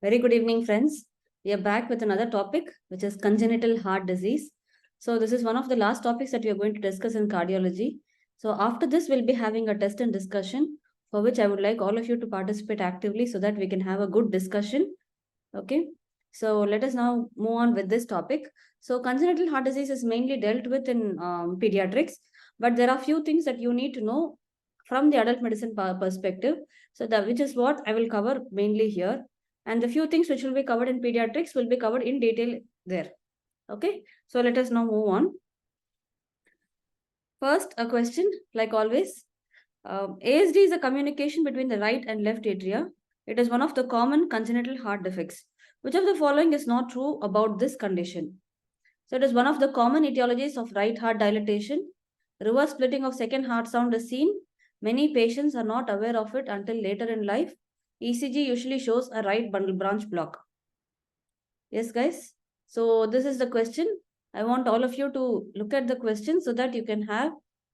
Very good evening, friends. We are back with another topic, which is congenital heart disease. So this is one of the last topics that we are going to discuss in cardiology. So after this, we'll be having a test and discussion for which I would like all of you to participate actively so that we can have a good discussion. Okay. So let us now move on with this topic. So congenital heart disease is mainly dealt with in pediatrics, but there are few things that you need to know from the adult medicine perspective. So which is what I will cover mainly here. And the few things which will be covered in pediatrics will be covered in detail there. Okay. So let us now move on. First, a question, like always. ASD is a communication between the right and left atria. It is one of the common congenital heart defects. Which of the following is not true about this condition? So it is one of the common etiologies of right heart dilatation. Reverse splitting of second heart sound is seen. Many patients are not aware of it until later in life. ECG usually shows a right bundle branch block. Yes, guys. So this is the question. I want all of you to look at the question so that you can have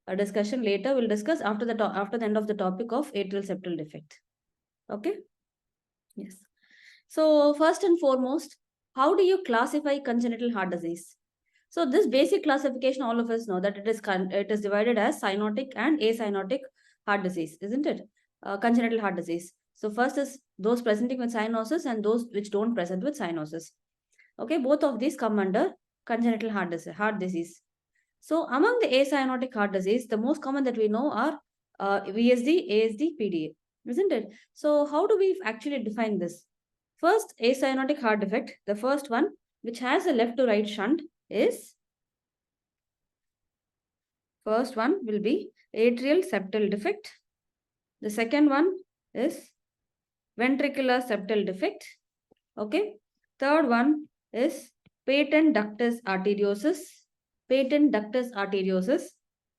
a discussion later. We'll discuss after the end of the topic of atrial septal defect. Okay. Yes. So first and foremost, how do you classify congenital heart disease? So this basic classification, all of us know that it is divided as cyanotic and acyanotic heart disease, isn't it? Congenital heart disease. So first is those presenting with cyanosis and those which don't present with cyanosis. Okay, both of these come under congenital heart disease. So among the acyanotic heart disease, the most common that we know are VSD, ASD, PDA, isn't it? So how do we actually define this? First, acyanotic heart defect, the first one, which has a left to right shunt, is first one will be atrial septal defect. The second one is ventricular septal defect. Okay. Third one is patent ductus arteriosus. Patent ductus arteriosus.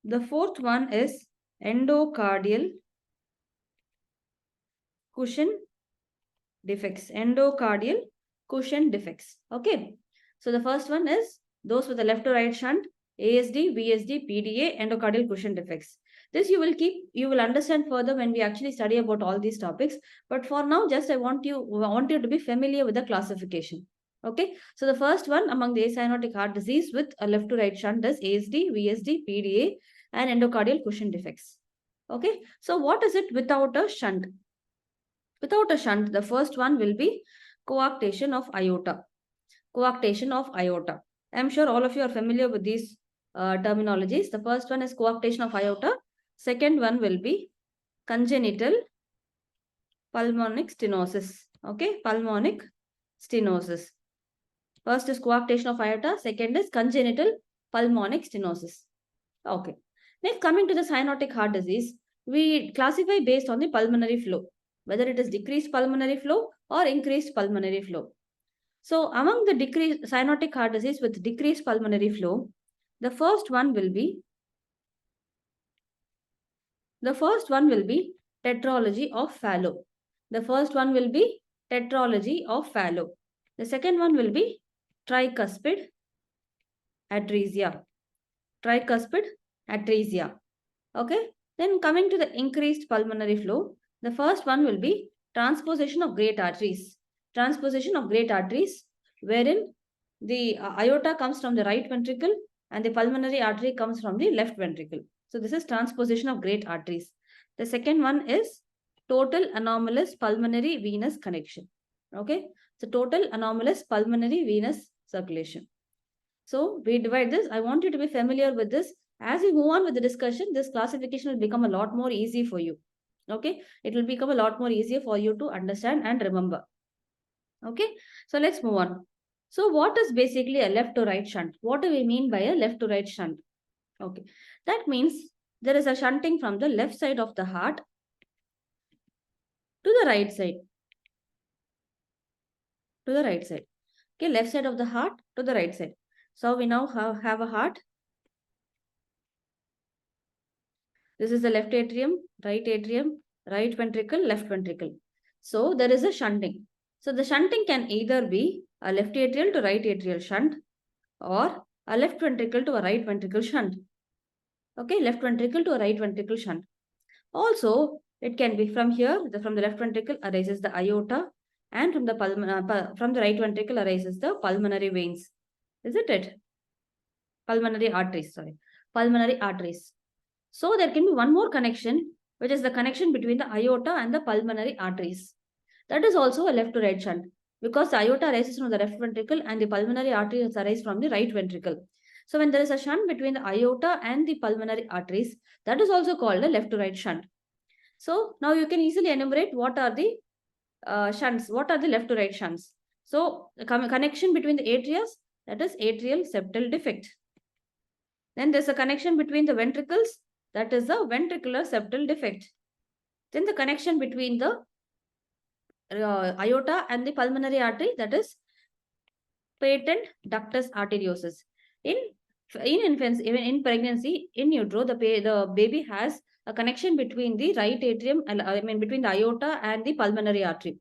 The fourth one is endocardial cushion defects. Endocardial cushion defects. Okay. So the first one is those with the left to right shunt, ASD, VSD, PDA, endocardial cushion defects. This you will understand further when we actually study about all these topics. But for now, just I want you to be familiar with the classification. Okay. So the first one among the acyanotic heart disease with a left to right shunt is ASD, VSD, PDA, and endocardial cushion defects. Okay. So what is it without a shunt? Without a shunt, the first one will be coarctation of aorta. Coarctation of aorta. I'm sure all of you are familiar with these terminologies. The first one is coarctation of aorta. Second one will be congenital pulmonic stenosis. Okay, pulmonic stenosis. First is coarctation of aorta. Second is congenital pulmonic stenosis. Okay. Next, coming to the cyanotic heart disease, we classify based on the pulmonary flow, whether it is decreased pulmonary flow or increased pulmonary flow. So among the cyanotic heart disease with decreased pulmonary flow, the first one will be tetralogy of fallot. The first one will be tetralogy of fallot. The second one will be tricuspid atresia. Tricuspid atresia. Okay. Then coming to the increased pulmonary flow, the first one will be transposition of great arteries. Transposition of great arteries, wherein the aorta comes from the right ventricle and the pulmonary artery comes from the left ventricle. So this is transposition of great arteries. The second one is total anomalous pulmonary venous connection. Okay. So total anomalous pulmonary venous circulation. So we divide this. I want you to be familiar with this. As we move on with the discussion, this classification will become a lot more easy for you. Okay. It will become a lot more easier for you to understand and remember. Okay. So let's move on. So what is basically a left to right shunt? What do we mean by a left to right shunt? Okay. That means there is a shunting from the left side of the heart to the right side. To the right side. Okay. Left side of the heart to the right side. So we now have a heart. This is the left atrium, right ventricle, left ventricle. So there is a shunting. So the shunting can either be a left atrial to right atrial shunt or a left ventricle to a right ventricle shunt. Okay, left ventricle to a right ventricle shunt. Also, it can be from here, from the left ventricle arises the aorta, and from the right ventricle arises the pulmonary veins, isn't it? Pulmonary arteries, sorry, pulmonary arteries. So there can be one more connection, which is the connection between the aorta and the pulmonary arteries. That is also a left to right shunt, because the aorta arises from the left ventricle and the pulmonary arteries arise from the right ventricle. So when there is a shunt between the aorta and the pulmonary arteries, that is also called a left to right shunt. So now you can easily enumerate what are the shunts, what are the left to right shunts. So the connection between the atrias, that is atrial septal defect. Then there's a connection between the ventricles, that is the ventricular septal defect. Then the connection between the aorta and the pulmonary artery, that is patent ductus arteriosus. In infants, even in pregnancy, in utero, the baby has a connection between the right atrium, between the aorta and the pulmonary artery,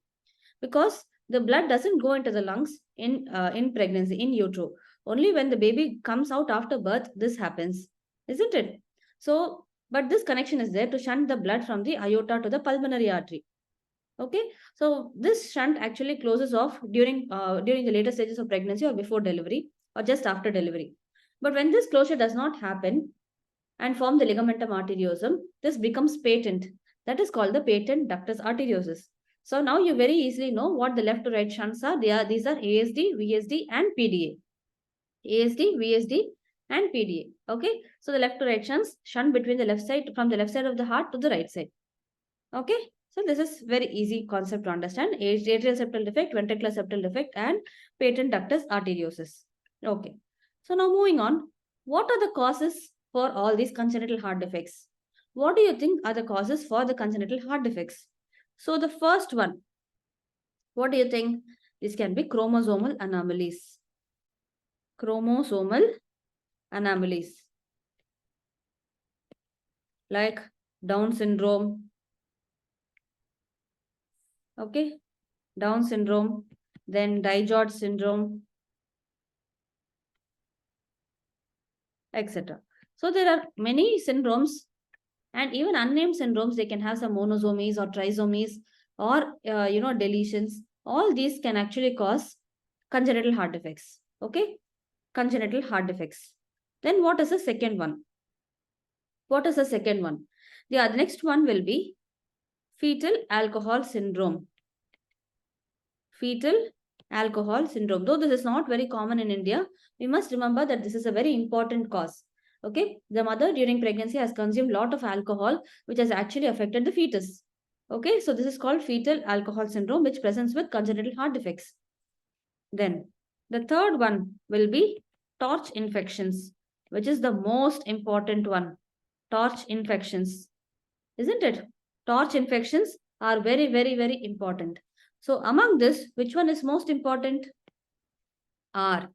because the blood doesn't go into the lungs in pregnancy, in utero. Only when the baby comes out after birth, this happens, isn't it? So, but this connection is there to shunt the blood from the aorta to the pulmonary artery. Okay, so this shunt actually closes off during the later stages of pregnancy or before delivery or just after delivery. But when this closure does not happen and form the ligamentum arteriosum, this becomes patent. That is called the patent ductus arteriosus. So now you very easily know what the left to right shunts are. These are ASD, VSD, and PDA. ASD, VSD, and PDA. Okay, so the left to right shunts shunt between the left side, from the left side of the heart to the right side. Okay, so this is very easy concept to understand. Atrial septal defect, ventricular septal defect, and patent ductus arteriosus. Okay, so now moving on, what are the causes for all these congenital heart defects? What do you think are the causes for the congenital heart defects? So the first one, what do you think? This can be chromosomal anomalies. Chromosomal anomalies like Down syndrome. Okay, Down syndrome, then Dijot syndrome, etc. So there are many syndromes, and even unnamed syndromes. They can have some monosomies or trisomies or deletions. All these can actually cause congenital heart defects. Okay, congenital heart defects. Then what is the second one? What is the second one? The next one will be fetal alcohol syndrome. Fetal alcohol syndrome. Though this is not very common in India, we must remember that this is a very important cause. Okay, the mother during pregnancy has consumed a lot of alcohol, which has actually affected the fetus. Okay, so this is called fetal alcohol syndrome, which presents with congenital heart defects. Then the third one will be torch infections, which is the most important one. Torch infections, isn't it? Torch infections are very, very, very important. So among this, which one is most important? R,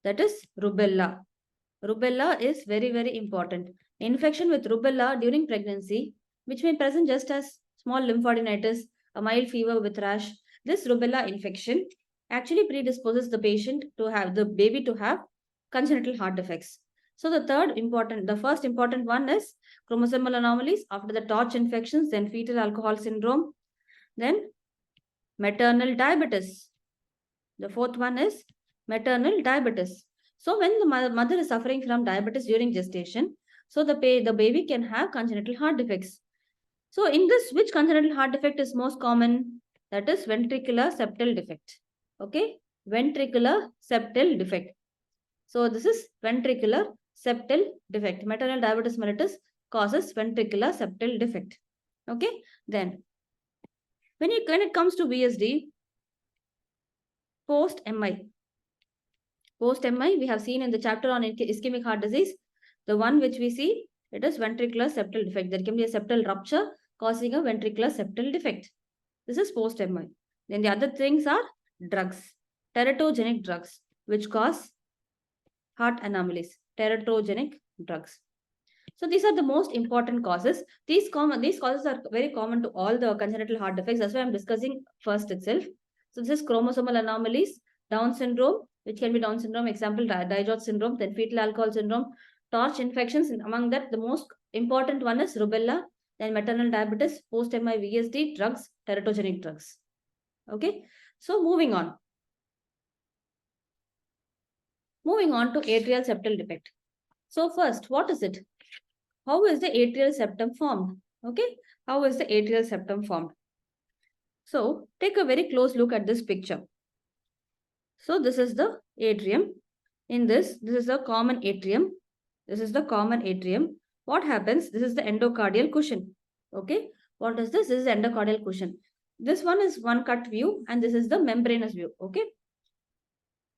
that is rubella. Rubella is very, very important. Infection with rubella during pregnancy, which may present just as small lymphadenitis, a mild fever with rash. This rubella infection actually predisposes the patient to have the baby to have congenital heart defects. So the first important one is chromosomal anomalies, after the torch infections, then fetal alcohol syndrome, then maternal diabetes. The fourth one is maternal diabetes. So when the mother is suffering from diabetes during gestation, so the baby can have congenital heart defects. So in this, which congenital heart defect is most common? That is ventricular septal defect. Okay, ventricular septal defect. So this is ventricular septal defect. Maternal diabetes mellitus causes ventricular septal defect. Okay, then when it comes to VSD, post-MI. Post-MI, we have seen in the chapter on ischemic heart disease, the one which we see, it is ventricular septal defect. There can be a septal rupture causing a ventricular septal defect. This is post-MI. Then the other things are drugs, teratogenic drugs, which cause heart anomalies, teratogenic drugs. So these are the most important causes. These causes are very common to all the congenital heart defects. That's why I'm discussing first itself. So this is chromosomal anomalies, Down syndrome, which can be Down syndrome, example Dijot syndrome, then fetal alcohol syndrome, torch infections. And among that, the most important one is rubella, then maternal diabetes, post-MI VSD, drugs, teratogenic drugs. Okay. So moving on. Moving on to atrial septal defect. So first, what is it? How is the atrial septum formed? Okay. How is the atrial septum formed? So take a very close look at this picture. So this is the atrium. In this is the common atrium. This is the common atrium. What happens? This is the endocardial cushion. Okay. What is this? This is endocardial cushion. This one is one cut view and this is the membranous view. Okay.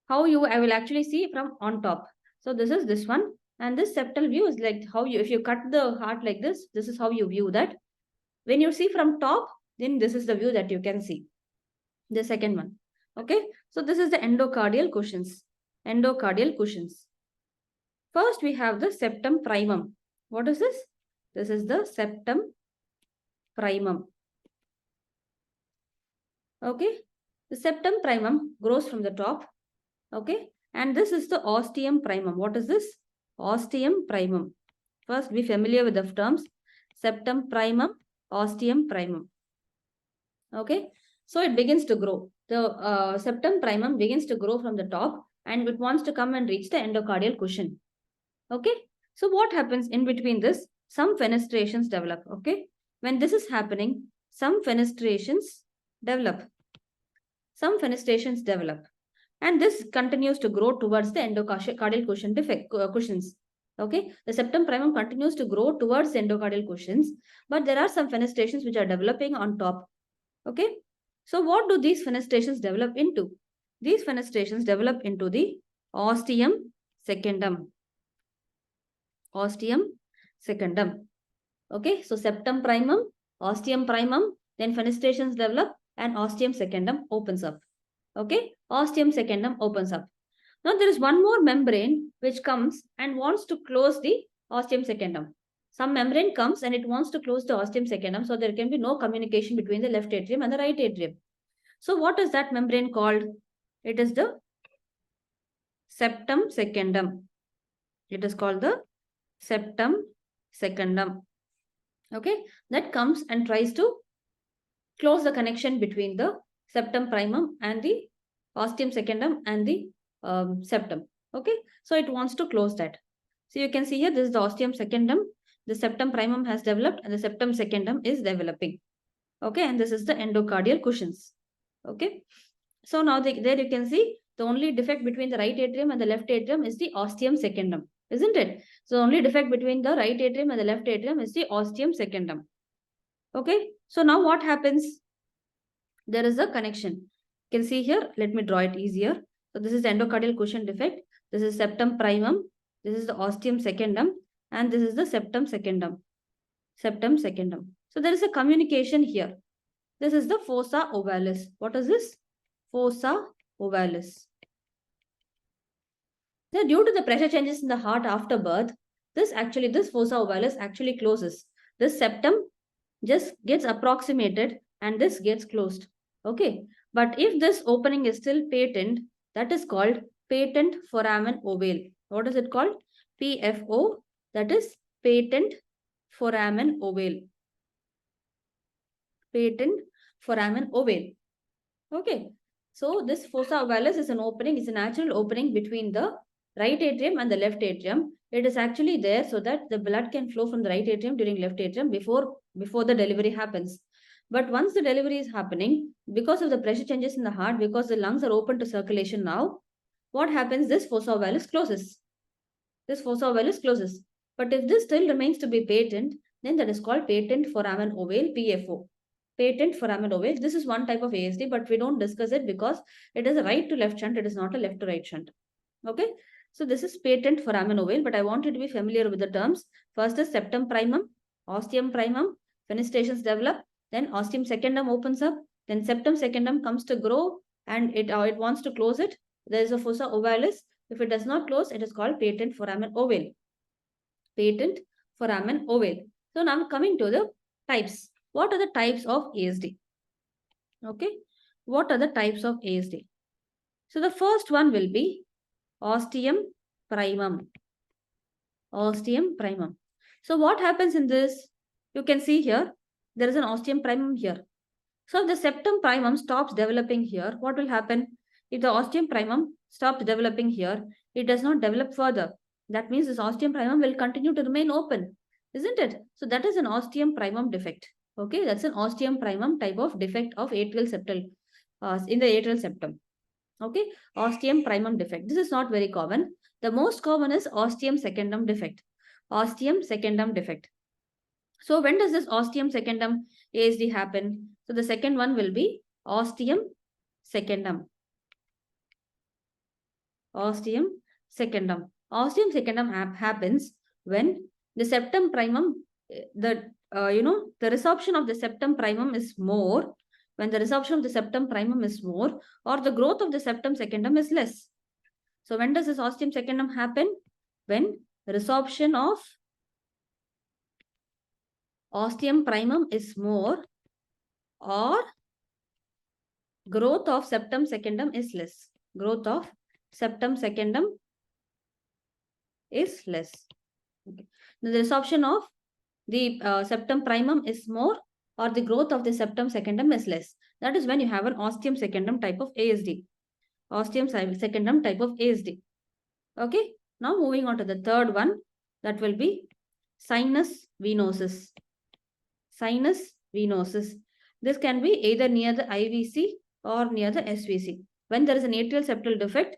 How I will actually see from on top. So this is this one. And this septal view is like how if you cut the heart like this is how you view that. When you see from top, then this is the view that you can see. The second one. Okay. So this is the endocardial cushions. Endocardial cushions. First, we have the septum primum. What is this? This is the septum primum. Okay. The septum primum grows from the top. Okay. And this is the ostium primum. What is this? Ostium primum. First, be familiar with the terms. Septum primum, ostium primum. Okay. So it begins to grow. The septum primum begins to grow from the top and it wants to come and reach the endocardial cushion. Okay. So what happens in between this? Some fenestrations develop. Okay. When this is happening, some fenestrations develop. Some fenestrations develop. And this continues to grow towards the endocardial cushion cushions. Okay. The septum primum continues to grow towards the endocardial cushions, but there are some fenestrations which are developing on top. Okay. So what do these fenestrations develop into? These fenestrations develop into the ostium secundum. Ostium secundum. Okay, so septum primum, ostium primum, then fenestrations develop and ostium secundum opens up. Okay, ostium secundum opens up. Now there is one more membrane which comes and wants to close the ostium secundum. Some membrane comes and it wants to close the ostium secundum, so there can be no communication between the left atrium and the right atrium. So what is that membrane called? It is the septum secundum. It is called the septum secundum. Okay, that comes and tries to close the connection between the septum primum and the ostium secundum and the septum. Okay, so it wants to close that. So you can see here, this is the ostium secundum. The septum primum has developed and the septum secundum is developing. Okay, and this is the endocardial cushions. Okay, so now there you can see the only defect between the right atrium and the left atrium is the ostium secundum, isn't it? So the only defect between the right atrium and the left atrium is the ostium secundum. Okay, so now what happens? There is a connection. You can see here, let me draw it easier. So this is the endocardial cushion defect. This is septum primum. This is the ostium secundum. And this is the septum secundum. Septum secundum. So there is a communication here. This is the fossa ovalis. What is this? Fossa ovalis. Now, due to the pressure changes in the heart after birth, this fossa ovalis actually closes. This septum just gets approximated and this gets closed. Okay. But if this opening is still patent, that is called patent foramen ovale. What is it called? PFO. That is patent foramen ovale. Patent foramen ovale. Okay. So this fossa ovalis is an opening, it's a natural opening between the right atrium and the left atrium. It is actually there so that the blood can flow from the right atrium during left atrium before the delivery happens. But once the delivery is happening, because of the pressure changes in the heart, because the lungs are open to circulation now, what happens? This fossa ovalis closes. This fossa ovalis closes. But if this still remains to be patent, then that is called patent foramen ovale, PFO. Patent foramen ovale. This is one type of ASD, but we don't discuss it because it is a right to left shunt. It is not a left to right shunt. Okay. So this is patent foramen ovale, but I want you to be familiar with the terms. First is septum primum, ostium primum, fenestrations develop, then ostium secundum opens up, then septum secundum comes to grow and it wants to close it. There is a fossa ovalis. If it does not close, it is called patent foramen ovale. Patent foramen ovale. So now coming to the types. What are the types of ASD? Okay. What are the types of ASD? So the first one will be ostium primum. Ostium primum. So what happens in this? You can see here, there is an ostium primum here. So if the septum primum stops developing here, what will happen? If the ostium primum stops developing here, it does not develop further. That means this ostium primum will continue to remain open, isn't it? So that is an ostium primum defect. Okay, that's an ostium primum type of defect of atrial septal in the atrial septum. Okay, ostium primum defect. This is not very common. The most common is ostium secundum defect. Ostium secundum defect. So when does this ostium secundum ASD happen? So the second one will be ostium secundum. Ostium secundum. Ostium secundum happens when the septum primum, the resorption of the septum primum is more. When the resorption of the septum primum is more, or the growth of the septum secundum is less. So when does this ostium secundum happen? When resorption of ostium primum is more, or growth of septum secundum is less. Growth of septum secundum is less. Okay. The resorption of the septum primum is more, or the growth of the septum secundum is less. That is when you have an ostium secundum type of ASD. Ostium secundum type of ASD. Okay. Now moving on to the third one, that will be sinus venosus. Sinus venosus. This can be either near the IVC or near the SVC. When there is an atrial septal defect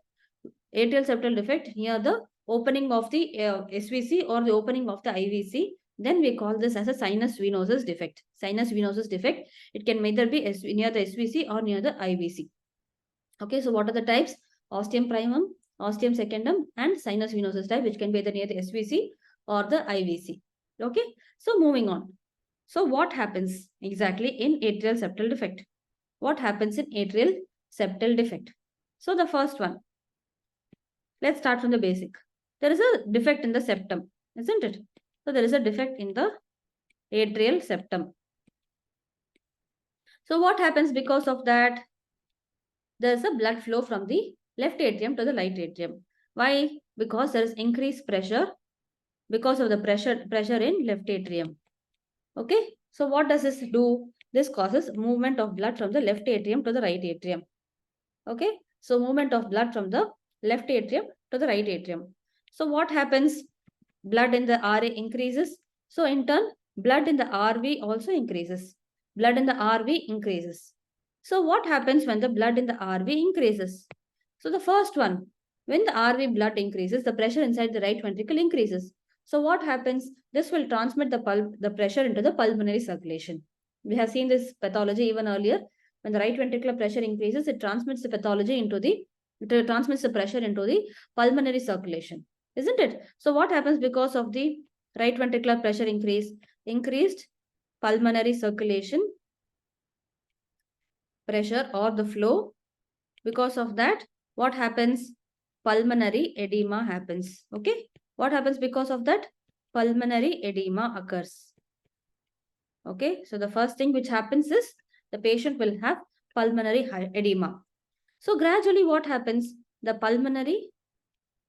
near the opening of the SVC or the opening of the IVC, then we call this as a sinus venosus defect. Sinus venosus defect. It can either be near the SVC or near the IVC. Okay, so what are the types? Ostium primum, ostium secundum, and sinus venosus type, which can be either near the SVC or the IVC. Okay, so moving on. So what happens exactly in atrial septal defect? What happens in atrial septal defect? So the first one, let's start from the basic. There is a defect in the septum, isn't it? So there is a defect in the atrial septum. So what happens because of that? There is a blood flow from the left atrium to the right atrium. Why? Because there is increased pressure because of the pressure in left atrium. Okay, so what does this do? This causes movement of blood from the left atrium to the right atrium. Okay, so movement of blood from the left atrium to the right atrium. So what happens? Blood in the RA increases. So in turn, blood in the RV also increases. Blood in the RV increases. So what happens when the blood in the RV increases? So the first one, when the RV blood increases, the pressure inside the right ventricle increases. So what happens? This will transmit the pressure into the pulmonary circulation. We have seen this pathology even earlier. When the right ventricular pressure increases, it transmits the transmits the pressure into the pulmonary circulation, isn't it? So what happens because of the right ventricular pressure increase? Increased pulmonary circulation pressure or the flow. Because of that, what happens? Pulmonary edema happens. Okay. What happens because of that? Pulmonary edema occurs. Okay. So the first thing which happens is the patient will have pulmonary edema. So gradually what happens? The pulmonary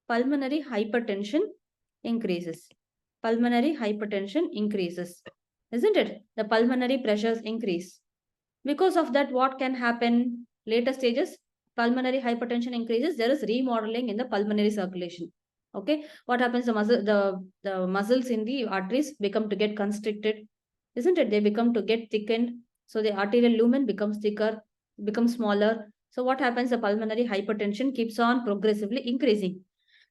hypertension increases. Pulmonary hypertension increases. Isn't it? The pulmonary pressures increase. Because of that, what can happen? Later stages, pulmonary hypertension increases. There is remodeling in the pulmonary circulation. Okay. What happens? The muscles in the arteries become to get constricted. Isn't it? They become to get thickened. So the arterial lumen becomes thicker, becomes smaller. So what happens? The pulmonary hypertension keeps on progressively increasing.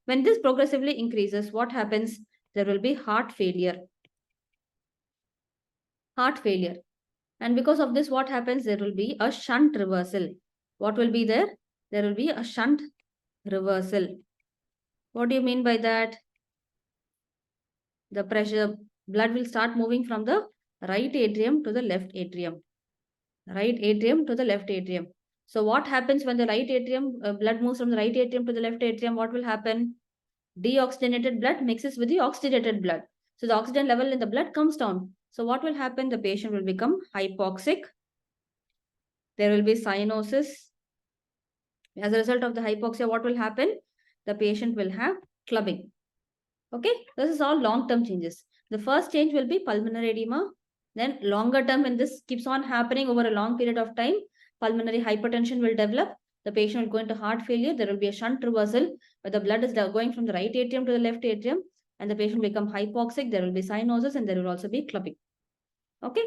When this progressively increases, what happens? There will be heart failure. Heart failure. And because of this, what happens? There will be a shunt reversal. What will be there? There will be a shunt reversal. What do you mean by that? The blood will start moving from the right atrium to the left atrium. Right atrium to the left atrium. So what happens when the right atrium, blood moves from the right atrium to the left atrium? What will happen? Deoxygenated blood mixes with the oxygenated blood. So the oxygen level in the blood comes down. So what will happen? The patient will become hypoxic. There will be cyanosis. As a result of the hypoxia, what will happen? The patient will have clubbing. Okay, this is all long-term changes. The first change will be pulmonary edema. Then longer term, when this keeps on happening over a long period of time, pulmonary hypertension will develop. The patient will go into heart failure. There will be a shunt reversal where the blood is going from the right atrium to the left atrium, and the patient will become hypoxic. There will be cyanosis, and there will also be clubbing. Okay.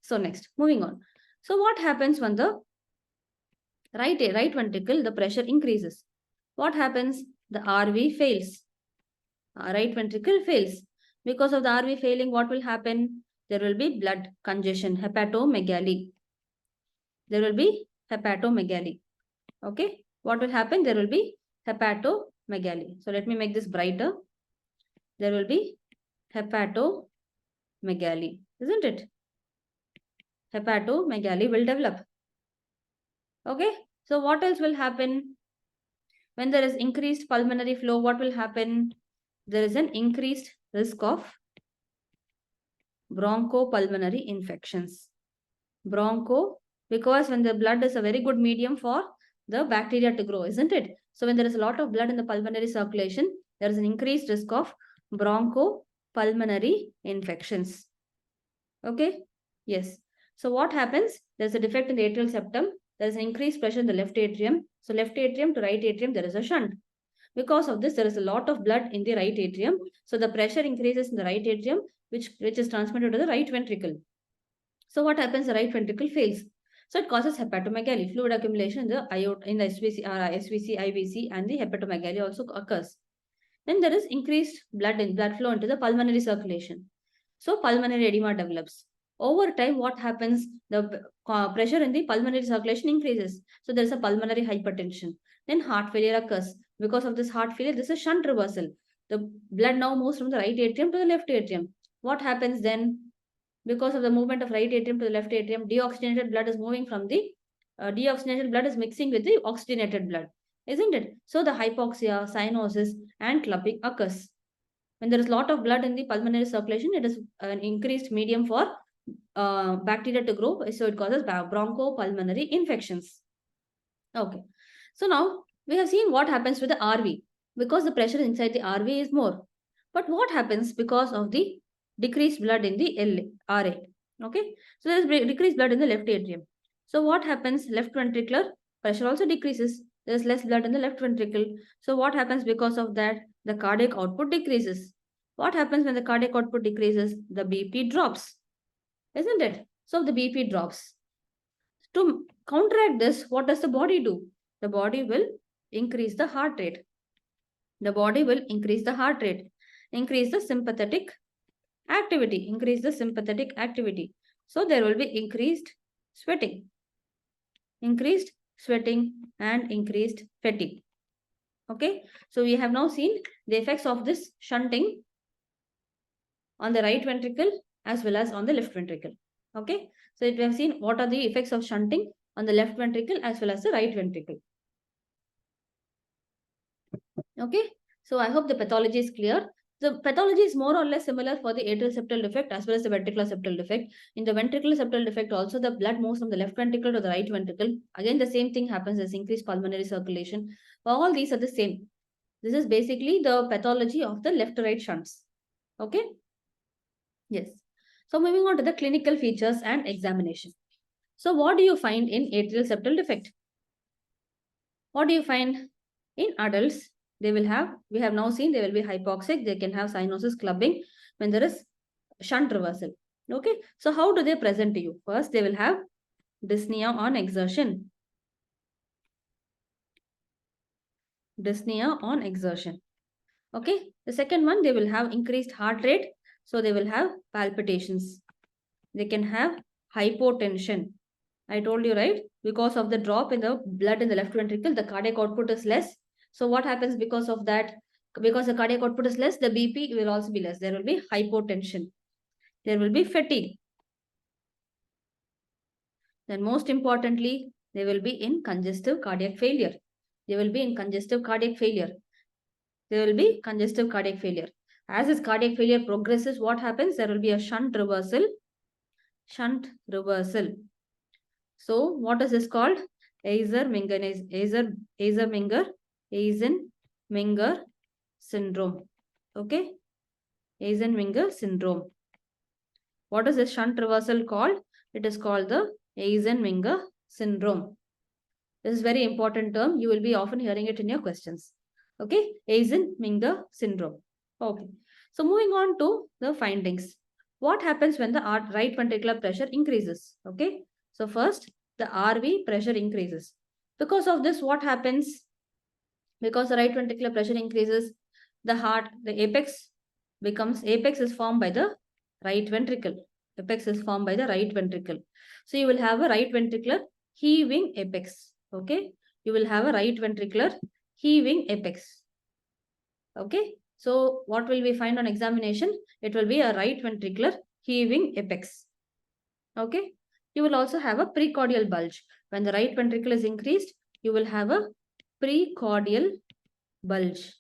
So next, moving on. So what happens when the right ventricle, the pressure increases? What happens? The RV fails. Right ventricle fails. Because of the RV failing, what will happen? There will be blood congestion, hepatomegaly. There will be hepatomegaly. Okay. What will happen? There will be hepatomegaly. So let me make this brighter. There will be hepatomegaly, isn't it? Hepatomegaly will develop. Okay. So what else will happen? When there is increased pulmonary flow, what will happen? There is an increased risk of bronchopulmonary infections. Because when the blood is a very good medium for the bacteria to grow, isn't it? So when there is a lot of blood in the pulmonary circulation, there is an increased risk of bronchopulmonary infections. Okay? Yes. So what happens? There's a defect in the atrial septum. There is an increased pressure in the left atrium. So left atrium to right atrium, there is a shunt. Because of this, there is a lot of blood in the right atrium. So the pressure increases in the right atrium, which is transmitted to the right ventricle. So what happens? The right ventricle fails. So it causes hepatomegaly, fluid accumulation in the aorta, in the SVC, SVC, IVC, and the hepatomegaly also occurs. Then there is increased blood flow into the pulmonary circulation. So pulmonary edema develops. Over time, what happens? The pressure in the pulmonary circulation increases. So there is a pulmonary hypertension. Then heart failure occurs. Because of this heart failure, this is shunt reversal. The blood now moves from the right atrium to the left atrium. What happens then? Because of the movement of right atrium to the left atrium, deoxygenated blood is moving from the deoxygenated blood is mixing with the oxygenated blood, isn't it? So the hypoxia, cyanosis, and clubbing occurs. When there is a lot of blood in the pulmonary circulation, it is an increased medium for bacteria to grow, so it causes bronchopulmonary infections. Okay, so now we have seen what happens with the RV because the pressure inside the RV is more. But what happens because of the decreased blood in the RA? Okay, so there is decreased blood in the left atrium. So what happens? Left ventricular pressure also decreases. There is less blood in the left ventricle. So what happens because of that? The cardiac output decreases. What happens when the cardiac output decreases? The BP drops, isn't it? So the BP drops. To counteract this, what does the body do? The body will increase the heart rate. The body will increase the heart rate, increase the sympathetic activity, increase the sympathetic activity. So there will be increased sweating and increased fatigue. Okay, so we have now seen the effects of this shunting on the right ventricle as well as on the left ventricle. Okay, so we have seen what are the effects of shunting on the left ventricle as well as the right ventricle. Okay, so I hope the pathology is clear. The pathology is more or less similar for the atrial septal defect as well as the ventricular septal defect. In the ventricular septal defect, also the blood moves from the left ventricle to the right ventricle. Again, the same thing happens as increased pulmonary circulation. All these are the same. This is basically the pathology of the left to right shunts. Okay. Yes. So moving on to the clinical features and examination. So what do you find in atrial septal defect? What do you find in adults? They will have, we have now seen they will be hypoxic, they can have cyanosis, clubbing when there is shunt reversal. Okay, so how do they present to you? First, they will have dyspnea on exertion. Dyspnea on exertion. Okay, the second one, they will have increased heart rate. So they will have palpitations. They can have hypotension. I told you, right? Because of the drop in the blood in the left ventricle, the cardiac output is less. So what happens because of that? Because the cardiac output is less, the BP will also be less. There will be hypotension. There will be fatigue. Then most importantly, they will be in congestive cardiac failure. They will be in congestive cardiac failure. There will be congestive cardiac failure. As this cardiac failure progresses, what happens? There will be a shunt reversal. Shunt reversal. So what is this called? Eisenmenger syndrome. Okay, Eisenmenger syndrome. What is this shunt reversal called? It is called the Eisenmenger syndrome. This is very important term. You will be often hearing it in your questions. Okay, Eisenmenger syndrome. Okay, so moving on to the findings. What happens when the right ventricular pressure increases? Okay, so first the RV pressure increases. Because of this, what happens? Because the right ventricular pressure increases, the heart, the apex is formed by the right ventricle. Apex is formed by the right ventricle. So you will have a right ventricular heaving apex. Okay, you will have a right ventricular heaving apex. Okay, so what will we find on examination? It will be a right ventricular heaving apex. Okay, you will also have a precordial bulge. When the right ventricle is increased, you will have a precordial bulge.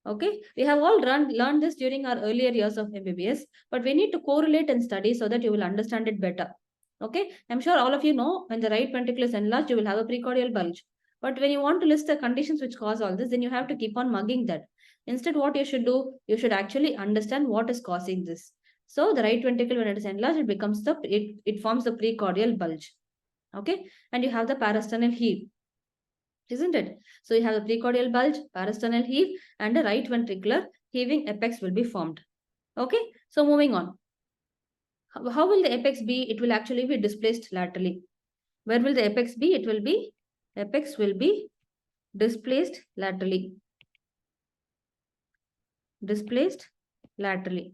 Okay, we have all learned this during our earlier years of MBBS, but we need to correlate and study so that you will understand it better. Okay, I'm sure all of you know when the right ventricle is enlarged, you will have a precordial bulge. But when you want to list the conditions which cause all this, then you have to keep on mugging that. Instead, what you should do, you should actually understand what is causing this. So the right ventricle, when it is enlarged, it forms the precordial bulge. Okay, and you have the parasternal heave, isn't it? So you have the precordial bulge, parasternal heave, and a right ventricular heaving apex will be formed. Okay, so moving on. How will the apex be? It will actually be displaced laterally. Where will the apex be? Apex will be displaced laterally. Displaced laterally.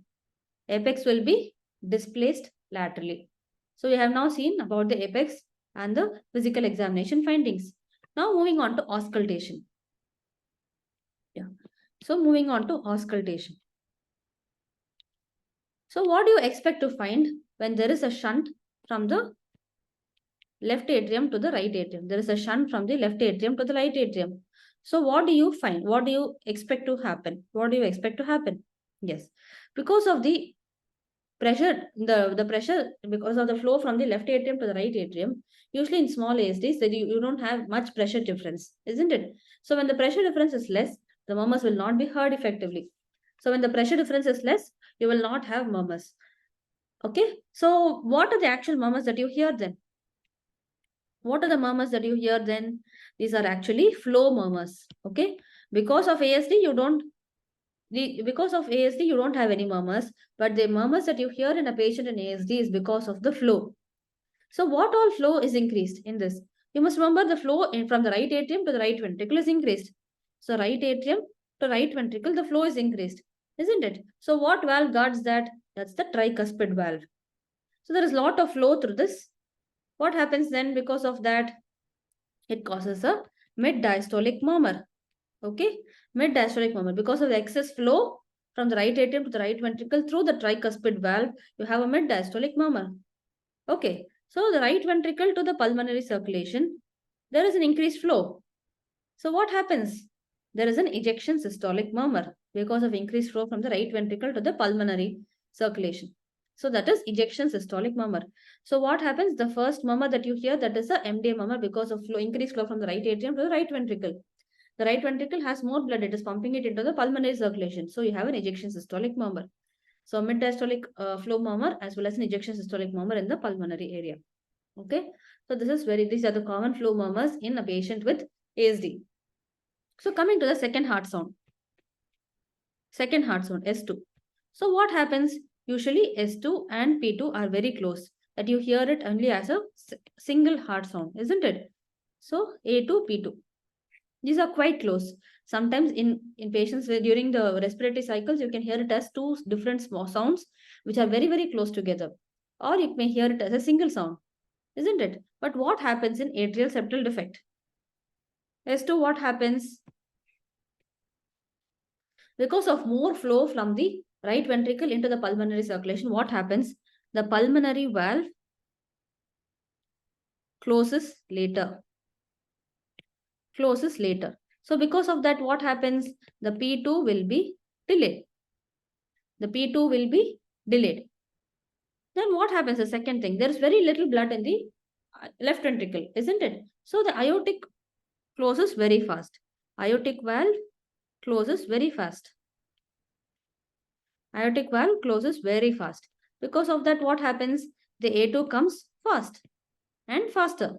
Apex will be displaced laterally. So we have now seen about the apex and the physical examination findings. Now moving on to auscultation. Yeah. So moving on to auscultation. So what do you expect to find when there is a shunt from the left atrium to the right atrium? There is a shunt from the left atrium to the right atrium. So what do you find? What do you expect to happen? What do you expect to happen? Yes, because of the pressure, the pressure, because of the flow from the left atrium to the right atrium, usually in small ASDs, that you don't have much pressure difference, isn't it? So when the pressure difference is less, the murmurs will not be heard effectively. So when the pressure difference is less, you will not have murmurs. Okay, so what are the actual murmurs that you hear then? What are the murmurs that you hear then? These are actually flow murmurs. Okay, because of ASD, you don't have any murmurs, but the murmurs that you hear in a patient in ASD is because of the flow. So what all flow is increased in this? You must remember the flow from the right atrium to the right ventricle is increased. So right atrium to right ventricle, the flow is increased, isn't it? So what valve guards that? That's the tricuspid valve. So there is a lot of flow through this. What happens then because of that? It causes a mid-diastolic murmur. Okay, mid-diastolic murmur. Because of the excess flow from the right atrium to the right ventricle through the tricuspid valve, you have a mid-diastolic murmur. Okay, so the right ventricle to the pulmonary circulation, there is an increased flow. So what happens? There is an ejection systolic murmur because of increased flow from the right ventricle to the pulmonary circulation. So that is ejection systolic murmur. So what happens? The first murmur that you hear, that is the MDA murmur because of increased flow from the right atrium to the right ventricle. The right ventricle has more blood. It is pumping it into the pulmonary circulation. So you have an ejection systolic murmur. So mid-diastolic flow murmur as well as an ejection systolic murmur in the pulmonary area. Okay. So these are the common flow murmurs in a patient with ASD. So coming to the second heart sound. Second heart sound, S2. So what happens? Usually S2 and P2 are very close. That you hear it only as a single heart sound, isn't it? So A2, P2. These are quite close. Sometimes in patients where during the respiratory cycles, you can hear it as two different small sounds which are very, very close together. Or you may hear it as a single sound, isn't it? But what happens in atrial septal defect? S2, what happens? Because of more flow from the right ventricle into the pulmonary circulation, what happens? The pulmonary valve closes later. Closes later. So because of that, what happens? The P2 will be delayed. The P2 will be delayed. Then what happens? The second thing, there is very little blood in the left ventricle, isn't it? So the aortic closes very fast. Aortic valve closes very fast. Aortic valve closes very fast. Because of that, what happens? The A2 comes fast and faster.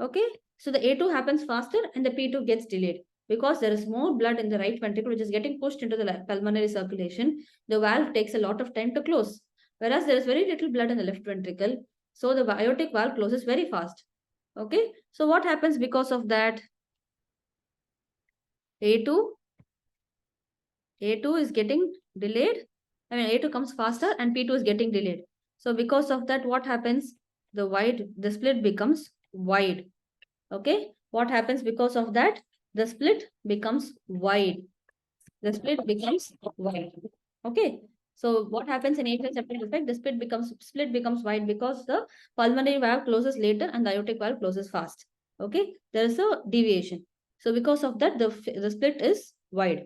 Okay, so the A2 happens faster and the P2 gets delayed because there is more blood in the right ventricle which is getting pushed into the pulmonary circulation. The valve takes a lot of time to close, whereas there is very little blood in the left ventricle, so the aortic valve closes very fast. Okay, so what happens because of that? A2 is getting delayed. I mean, A2 comes faster and P2 is getting delayed. So because of that, what happens? The split becomes wide. Okay, what happens because of that? The split becomes wide. The split becomes wide. Okay, so what happens in atrial septal defect? The split becomes wide because the pulmonary valve closes later and the aortic valve closes fast. Okay, there is a deviation. So because of that, the split is wide.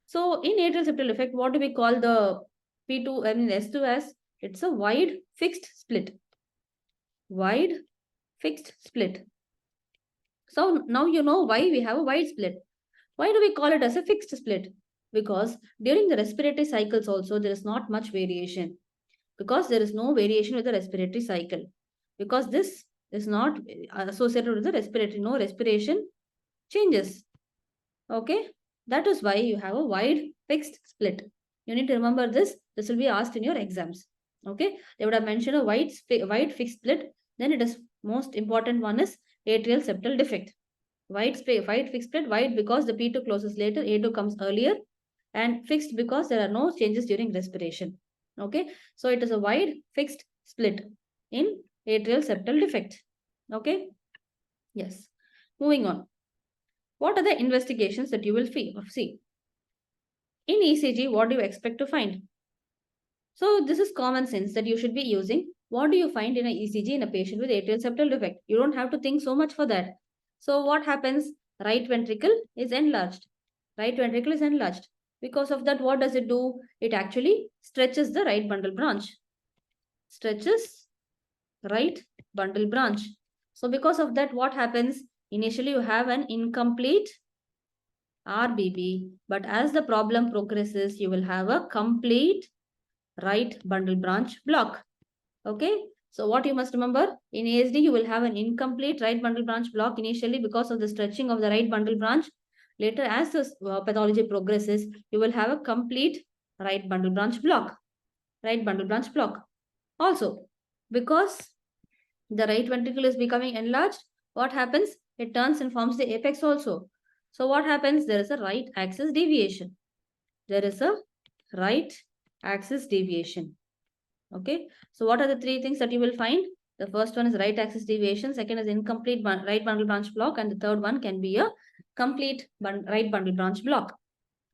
So in atrial septal defect, what do we call the P2, I mean S2 as? It's a wide fixed split. Wide fixed split. So now you know why we have a wide split. Why do we call it as a fixed split? Because during the respiratory cycles also there is not much variation. Because there is no variation with the respiratory cycle. Because this is not associated with the respiratory, no respiration changes. Okay, that is why you have a wide fixed split. You need to remember this. This will be asked in your exams. Okay, they would have mentioned a wide fixed split. Then it is most important one is atrial septal defect. Wide fixed split, wide because the P2 closes later, A2 comes earlier, and fixed because there are no changes during respiration. Okay, so it is a wide fixed split in atrial septal defect. Okay, yes. Moving on. What are the investigations that you will see? In ECG, what do you expect to find? So this is common sense that you should be using. What do you find in an ECG in a patient with atrial septal defect? You don't have to think so much for that. So what happens? Right ventricle is enlarged. Right ventricle is enlarged. Because of that, what does it do? It actually stretches the right bundle branch. Stretches right bundle branch. So because of that, what happens? Initially, you have an incomplete RBB, but as the problem progresses, you will have a complete right bundle branch block. Okay, so what you must remember, in ASD you will have an incomplete right bundle branch block initially because of the stretching of the right bundle branch. Later, as the pathology progresses, you will have a complete right bundle branch block. Right bundle branch block. Also, because the right ventricle is becoming enlarged, what happens? It turns and forms the apex also. So what happens? There is a right axis deviation. There is a right axis deviation. Okay, so what are the three things that you will find? The first one is right axis deviation, second is incomplete right bundle branch block, and the third one can be a complete right bundle branch block.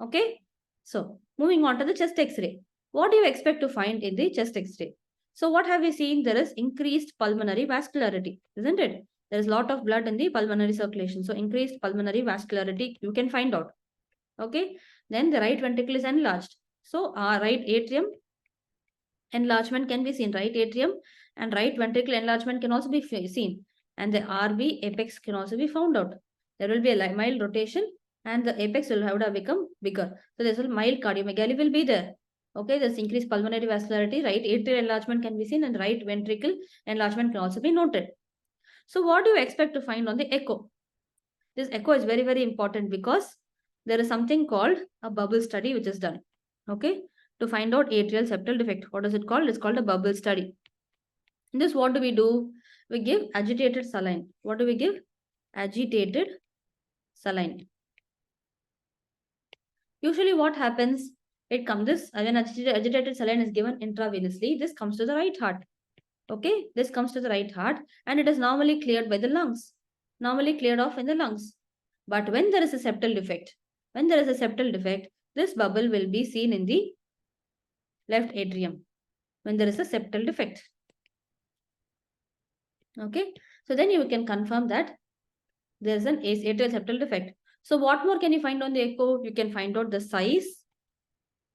Okay, so moving on to the chest x-ray. What do you expect to find in the chest x-ray? So what have we seen? There is increased pulmonary vascularity, isn't it? There is a lot of blood in the pulmonary circulation. So increased pulmonary vascularity you can find out. Okay, then the right ventricle is enlarged. So our right atrium enlargement can be seen, right atrium and right ventricle enlargement can also be seen, and the RB apex can also be found out. There will be a mild rotation and the apex will have to become bigger. So there's a mild cardiomegaly will be there. Okay, there's increased pulmonary vascularity, right atrial enlargement can be seen, and right ventricle enlargement can also be noted. So what do you expect to find on the echo? This echo is very, very important because there is something called a bubble study which is done. Okay, to find out atrial septal defect. What is it called? It's called a bubble study. In this, what do? We give agitated saline. What do we give? Agitated saline. Usually what happens? It comes this, when agitated saline is given intravenously, this comes to the right heart. Okay, this comes to the right heart and it is normally cleared by the lungs. Normally cleared off in the lungs. But when there is a septal defect, this bubble will be seen in the left atrium when there is a septal defect. Okay, so then you can confirm that there is an atrial septal defect. So what more can you find on the echo? You can find out the size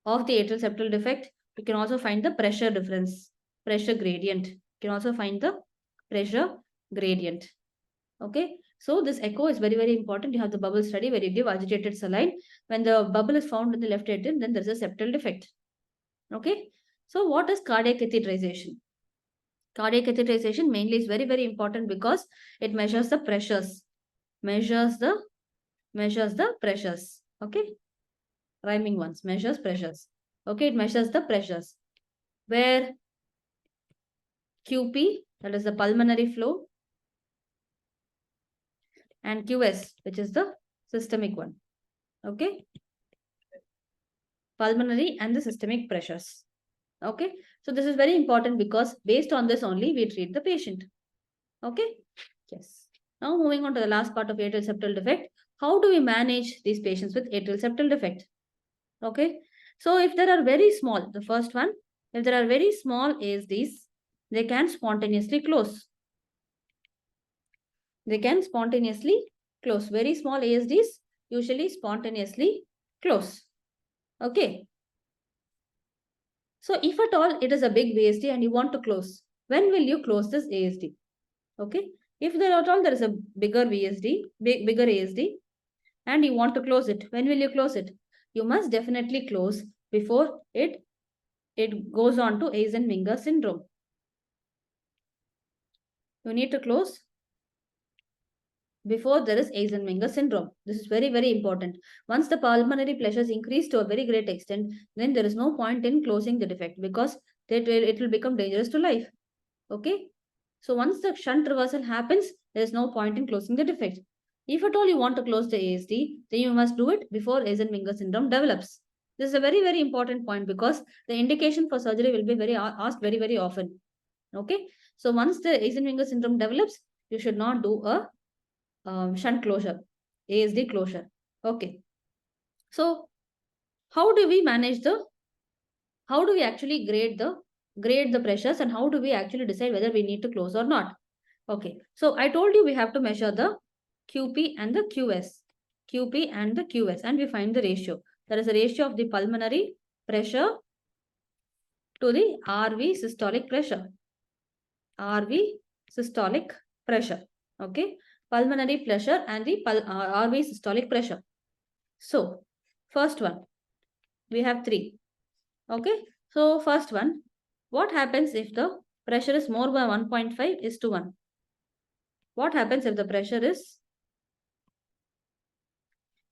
of the atrial septal defect. You can also find the pressure difference, pressure gradient. You can also find the pressure gradient. Okay, so this echo is very, very important. You have the bubble study where you give agitated saline. When the bubble is found in the left atrium, then there is a septal defect. Okay, So what is cardiac catheterization? Cardiac catheterization mainly is very, very important because it measures the pressures. Measures the pressures. Okay. Rhyming ones. Measures pressures. Okay. It measures the pressures. Where QP, that is the pulmonary flow, and QS, which is the systemic one. Okay. Pulmonary and the systemic pressures. Okay. So this is very important because based on this only we treat the patient. Okay. Yes. Now moving on to the last part of atrial septal defect. How do we manage these patients with atrial septal defect? Okay. So if there are very small, the first one, if there are very small ASDs, they can spontaneously close. They can spontaneously close. Very small ASDs usually spontaneously close. Okay. So if at all it is a big ASD and you want to close, when will you close this ASD? Okay. If there at all there is a bigger VSD, bigger ASD, and you want to close it, when will you close it? You must definitely close before it goes on to Eisenmenger syndrome. You need to close before there is Eisenmenger syndrome. This is very, very important. Once the pulmonary pressures increase to a very great extent, then there is no point in closing the defect because it will become dangerous to life. Okay. So once the shunt reversal happens, there is no point in closing the defect. If at all you want to close the ASD, then you must do it before Eisenmenger syndrome develops. This is a very, very important point because the indication for surgery will be asked very, very often. Okay. So once the Eisenmenger syndrome develops, you should not do a shunt closure, ASD closure. Okay. So how do we actually grade the pressures, and how do we actually decide whether we need to close or not? Okay. So I told you we have to measure the QP and the QS. QP and the QS, and we find the ratio. That is the ratio of the pulmonary pressure to the RV systolic pressure. RV systolic pressure. Okay. Pulmonary pressure and the RV systolic pressure. So, first one, we have 3. Okay. So, first one, what happens if the pressure is more than 1.5:1? What happens if the pressure is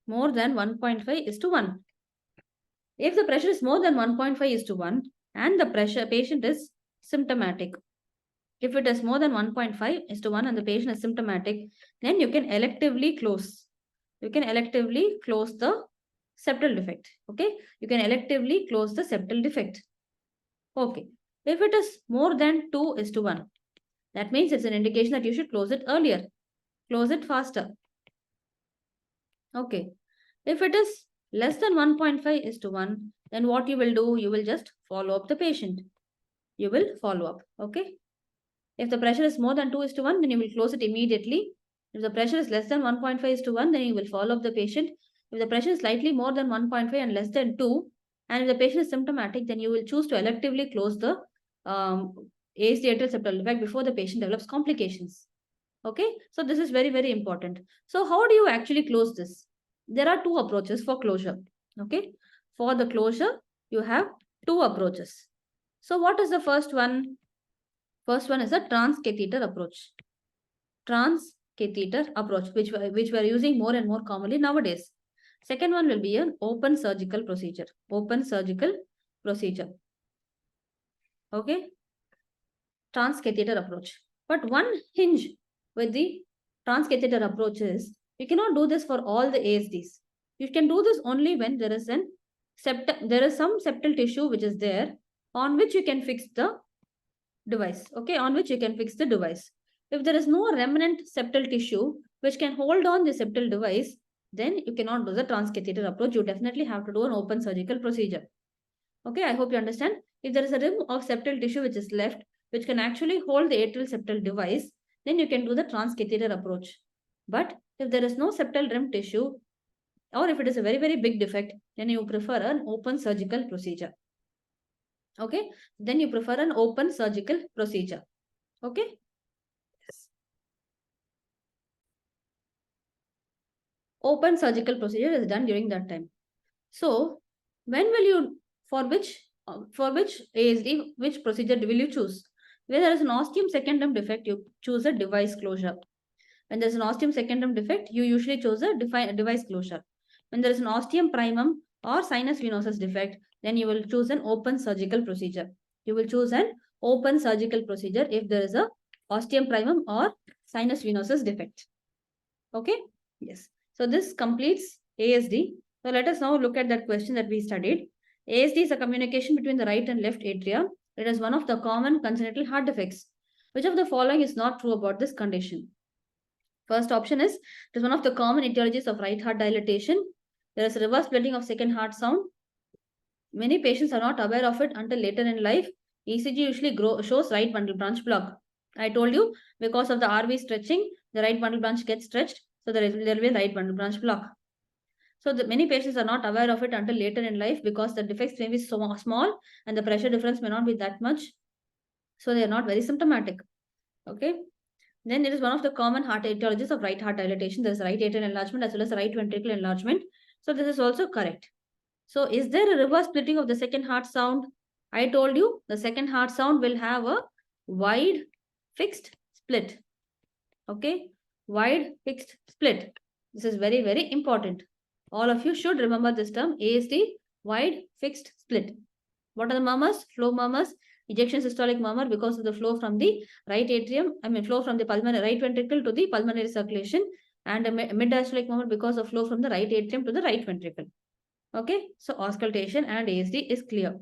more than 1.5:1? If the pressure is more than 1.5:1 and the patient is symptomatic, if it is more than 1.5:1 and the patient is symptomatic, then you can electively close. You can electively close the septal defect. Okay. You can electively close the septal defect. Okay. If it is more than 2:1, that means it's an indication that you should close it earlier. Close it faster. Okay. If it is less than 1.5:1, then what you will do, you will just follow up the patient. You will follow up. Okay. If the pressure is more than 2:1, then you will close it immediately. If the pressure is less than 1.5:1, then you will follow up the patient. If the pressure is slightly more than 1.5 and less than 2, and if the patient is symptomatic, then you will choose to electively close the ASD atrial septal defect before the patient develops complications. Okay, so this is very, very important. So how do you actually close this? There are 2 approaches for closure. Okay, for the closure, you have 2 approaches. So what is the first one? First one is a transcatheter approach. Transcatheter approach, which we are using more and more commonly nowadays. Second one will be an open surgical procedure. Open surgical procedure. Okay. Transcatheter approach. But one hinge with the transcatheter approach is you cannot do this for all the ASDs. You can do this only when there is some septal tissue which is there on which you can fix the device. Okay, on which you can fix the device. If there is no remnant septal tissue which can hold on the septal device, then you cannot do the transcatheter approach. You definitely have to do an open surgical procedure. Okay, I hope you understand. If there is a rim of septal tissue which is left, which can actually hold the atrial septal device, then you can do the transcatheter approach. But if there is no septal rim tissue, or if it is a very, very big defect, then you prefer an open surgical procedure. Okay, then you prefer an open surgical procedure. Okay. Open surgical procedure is done during that time. So, for which For which ASD, which procedure will you choose? Where there is an ostium secundum defect, you choose a device closure. When there is an ostium secundum defect, you usually choose a device closure. When there is an ostium primum or sinus venosus defect, then you will choose an open surgical procedure. You will choose an open surgical procedure if there is a ostium primum or sinus venosus defect. Okay? Yes. So this completes ASD. So let us now look at that question that we studied. ASD is a communication between the right and left atria. It is one of the common congenital heart defects. Which of the following is not true about this condition? First option is, it is one of the common etiologies of right heart dilatation. There is a reverse splitting of second heart sound. Many patients are not aware of it until later in life. ECG usually shows right bundle branch block. I told you, because of the RV stretching, the right bundle branch gets stretched. So there will be a right bundle branch block. So many patients are not aware of it until later in life because the defects may be so small and the pressure difference may not be that much. So they are not very symptomatic. Okay. Then it is one of the common heart etiologies of right heart dilatation. There is right atrial enlargement as well as right ventricular enlargement. So this is also correct. So is there a reverse splitting of the second heart sound? I told you the second heart sound will have a wide fixed split. Okay. Wide fixed split. This is very, very important. All of you should remember this term, ASD, wide fixed split. What are the murmurs? Flow murmurs, ejection systolic murmur because of the flow from the right atrium, flow from the pulmonary right ventricle to the pulmonary circulation, and a mid-diastolic murmur because of flow from the right atrium to the right ventricle. Okay, so auscultation and ASD is clear.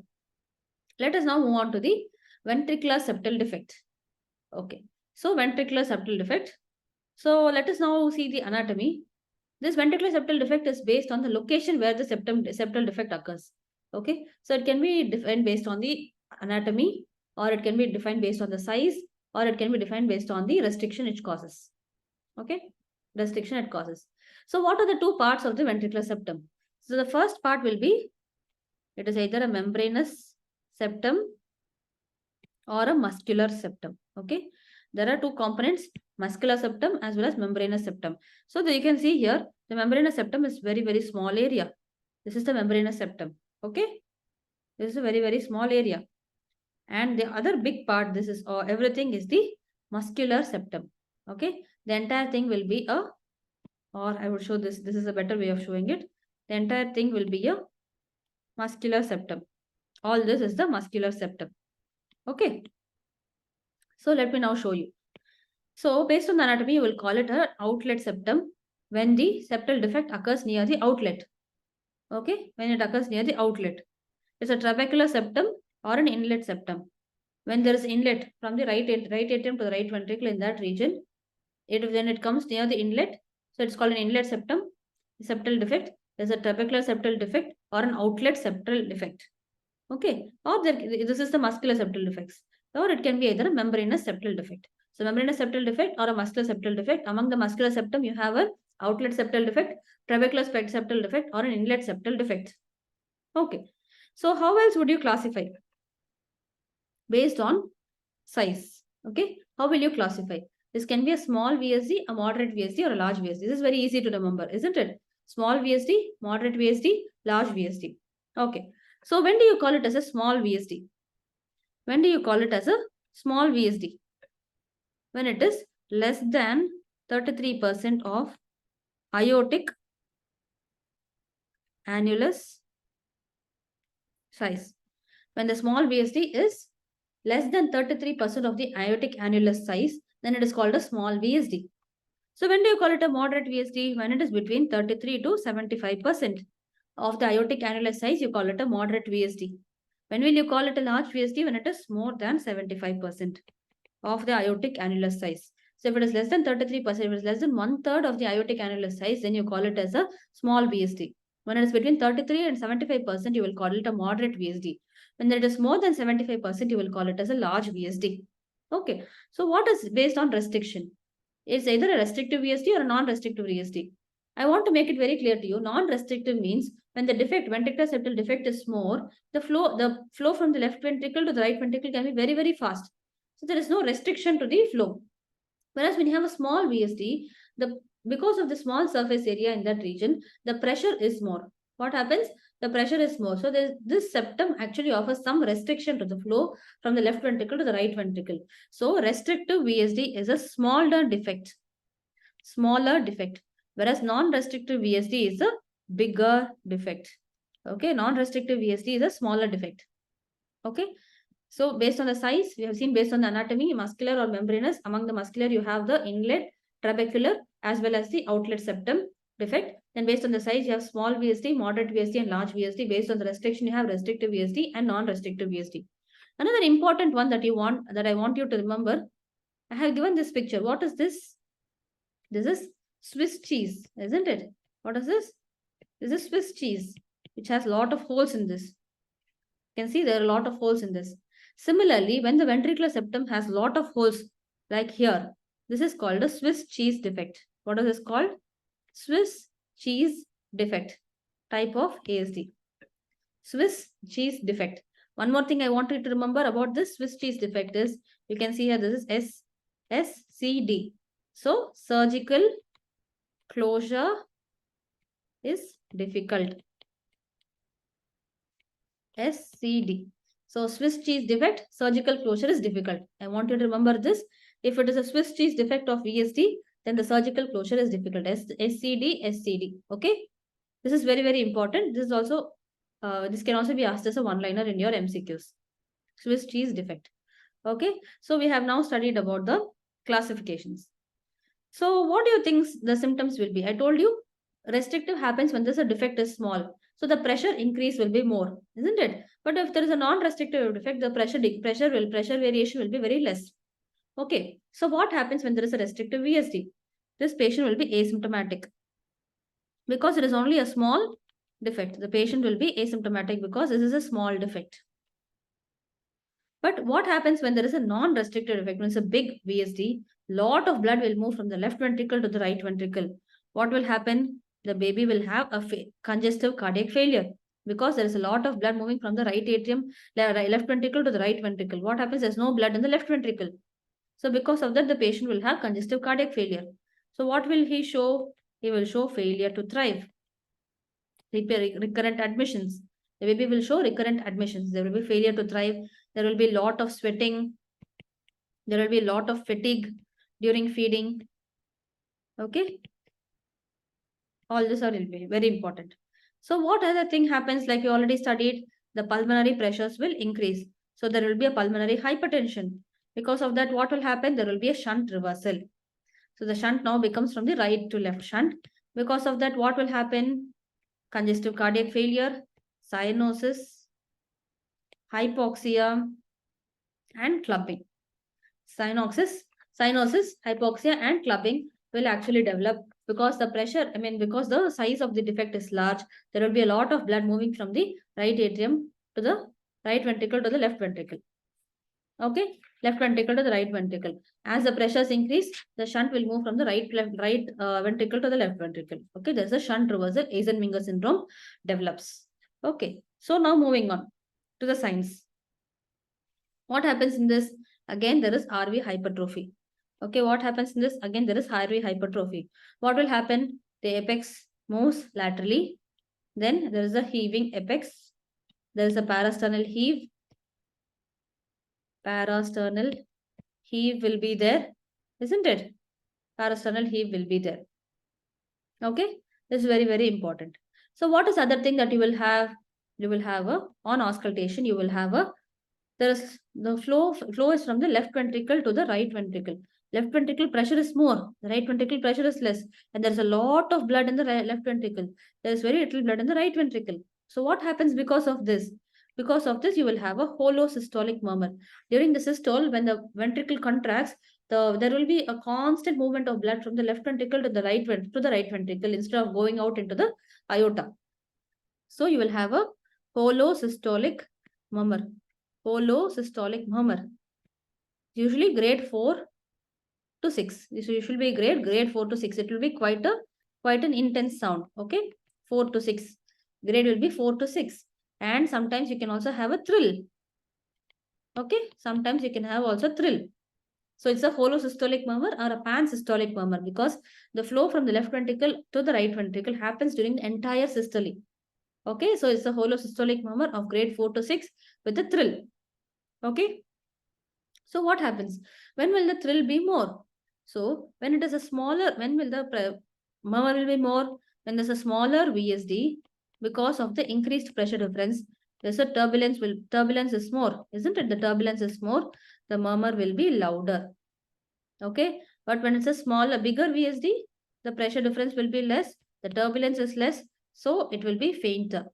Let us now move on to the ventricular septal defect. Okay, so ventricular septal defect. So let us now see the anatomy. This ventricular septal defect is based on the location where the septal defect occurs. Okay, so it can be defined based on the anatomy, or it can be defined based on the size, or it can be defined based on the restriction it causes. Okay, restriction it causes. So what are the two parts of the ventricular septum? So the first part will be, it is either a membranous septum or a muscular septum. Okay, there are two components, muscular septum as well as membranous septum. So you can see here, the membranous septum is very, very small area. This is the membranous septum. Okay, this is a very, very small area. And the other big part, this is everything is the muscular septum. Okay, the entire thing will be a, or I would show this, this is a better way of showing it. The entire thing will be a muscular septum. All this is the muscular septum. Okay, so let me now show you. So based on the anatomy, you will call it an outlet septum when the septal defect occurs near the outlet. Okay, when it occurs near the outlet. It's a trabecular septum or an inlet septum. When there is inlet from the right atrium to the right ventricle in that region, when it comes near the inlet, so it's called an inlet septum, septal defect. There's a trabecular septal defect or an outlet septal defect. Okay, or this is the muscular septal defects, or it can be either a membranous septal defect. So membranous septal defect or a muscular septal defect. Among the muscular septum, you have an outlet septal defect, trabecular septal defect, or an inlet septal defect. Okay, so how else would you classify? Based on size. Okay, how will you classify? This can be a small VSD, a moderate VSD, or a large VSD. This is very easy to remember, isn't it? Small VSD, moderate VSD, large VSD. Okay, so when do you call it as a small VSD? When do you call it as a small VSD? When it is less than 33% of aortic annulus size. When the small VSD is less than 33% of the aortic annulus size, then it is called a small VSD. So when do you call it a moderate VSD? When it is between 33 to 75% of the aortic annulus size, you call it a moderate VSD. When will you call it a large VSD? When it is more than 75% of the aortic annulus size. So if it is less than 33%, if it is less than 1/3 of the aortic annulus size, then you call it as a small VSD. When it is between 33 and 75%, you will call it a moderate VSD. When it is more than 75%, you will call it as a large VSD. Okay. So what is based on restriction? It's either a restrictive VSD or a non-restrictive VSD. I want to make it very clear to you. Non-restrictive means when the defect, ventricular septal defect is more, the flow from the left ventricle to the right ventricle can be very, very fast. So there is no restriction to the flow. Whereas when you have a small VSD, because of the small surface area in that region, the pressure is more. What happens? the pressure is more. So this septum actually offers some restriction to the flow from the left ventricle to the right ventricle. So restrictive VSD is a smaller defect, whereas non-restrictive VSD is a bigger defect. Okay, non-restrictive VSD is a smaller defect. Okay, so based on the size, we have seen based on the anatomy, muscular or membranous. Among the muscular, you have the inlet, trabecular, as well as the outlet septum defect. Then based on the size, you have small VSD, moderate VSD, and large VSD. Based on the restriction, you have restrictive VSD and non-restrictive VSD. Another important one that I want you to remember, I have given this picture. What is this? This is Swiss cheese, isn't it? What is this? This is Swiss cheese, which has a lot of holes in this. You can see there are a lot of holes in this. Similarly, when the ventricular septum has a lot of holes, like here, this is called a Swiss cheese defect. What is this called? Swiss cheese defect type of ASD. Swiss cheese defect. One more thing I want you to remember about this Swiss cheese defect is, you can see here, this is SCD. So, surgical closure is difficult. SCD. So Swiss cheese defect, surgical closure is difficult. I want you to remember this. If it is a Swiss cheese defect of VSD, then the surgical closure is difficult. SCD. Okay. This is very, very important. This is also, this can also be asked as a one-liner in your MCQs. Swiss cheese defect. Okay. So we have now studied about the classifications. So what do you think the symptoms will be? I told you restrictive happens when this a defect is small. So the pressure increase will be more, isn't it? But if there is a non-restrictive defect, the pressure variation will be very less. Okay. So what happens when there is a restrictive VSD? This patient will be asymptomatic. Because it is only a small defect, the patient will be asymptomatic because this is a small defect. But what happens when there is a non-restricted defect? When it's a big VSD, lot of blood will move from the left ventricle to the right ventricle. What will happen? The baby will have a congestive cardiac failure because there is a lot of blood moving from the right atrium, left ventricle to the right ventricle. What happens? There's no blood in the left ventricle. So because of that, the patient will have congestive cardiac failure. So what will he show? He will show failure to thrive. Recurrent admissions. The baby will show recurrent admissions. There will be failure to thrive. There will be a lot of sweating. There will be a lot of fatigue during feeding. Okay. All this are very important. So what other thing happens, like you already studied, the pulmonary pressures will increase. So there will be a pulmonary hypertension. Because of that, what will happen? There will be a shunt reversal. So the shunt now becomes from the right to left shunt. Because of that, what will happen? Congestive cardiac failure, cyanosis, hypoxia, and clubbing. Cyanosis, hypoxia, and clubbing will actually develop because the pressure, because the size of the defect is large, there will be a lot of blood moving from the right atrium to the right ventricle to the left ventricle. Okay, left ventricle to the right ventricle. As the pressures increase, the shunt will move from the right ventricle to the left ventricle. Okay, there's a shunt reversal. Eisenmenger syndrome develops. Okay, so now moving on to the signs. What happens in this? Again, there is RV hypertrophy. Okay, what happens in this? Again, there is RV hypertrophy. What will happen? The apex moves laterally. Then there is a heaving apex. There is a parasternal heave. Parasternal heave will be there, isn't it? Parasternal heave will be there. Okay, this is very, very important. So what is other thing that you will have? You will have on auscultation, you will have the flow is from the left ventricle to the right ventricle. Left ventricle pressure is more, the right ventricle pressure is less, and there's a lot of blood in the left ventricle. There is very little blood in the right ventricle. So what happens because of this? Because of this, you will have a hollow systolic murmur. During the systole, when the ventricle contracts, there will be a constant movement of blood from the left ventricle to the right ventricle instead of going out into the aorta. So you will have a hollow systolic murmur. Hollow systolic murmur. Usually grade 4 to 6. This will usually be grade 4 to 6. It will be quite an intense sound. Okay, 4 to 6. Grade will be 4 to 6. And sometimes you can also have a thrill. Okay, sometimes you can have also thrill. So it's a hollow systolic murmur or a pan-systolic murmur because the flow from the left ventricle to the right ventricle happens during the entire systole. Okay, so it's a holosystolic murmur of grade 4 to 6 with a thrill. Okay, so what happens? When will the thrill be more? So when it is a smaller, when will the murmur will be more? When there's a smaller VSD, because of the increased pressure difference, there's a turbulence is more, isn't it? The turbulence is more, the murmur will be louder. Okay, but when it's a smaller, bigger VSD, the pressure difference will be less, the turbulence is less, so it will be fainter.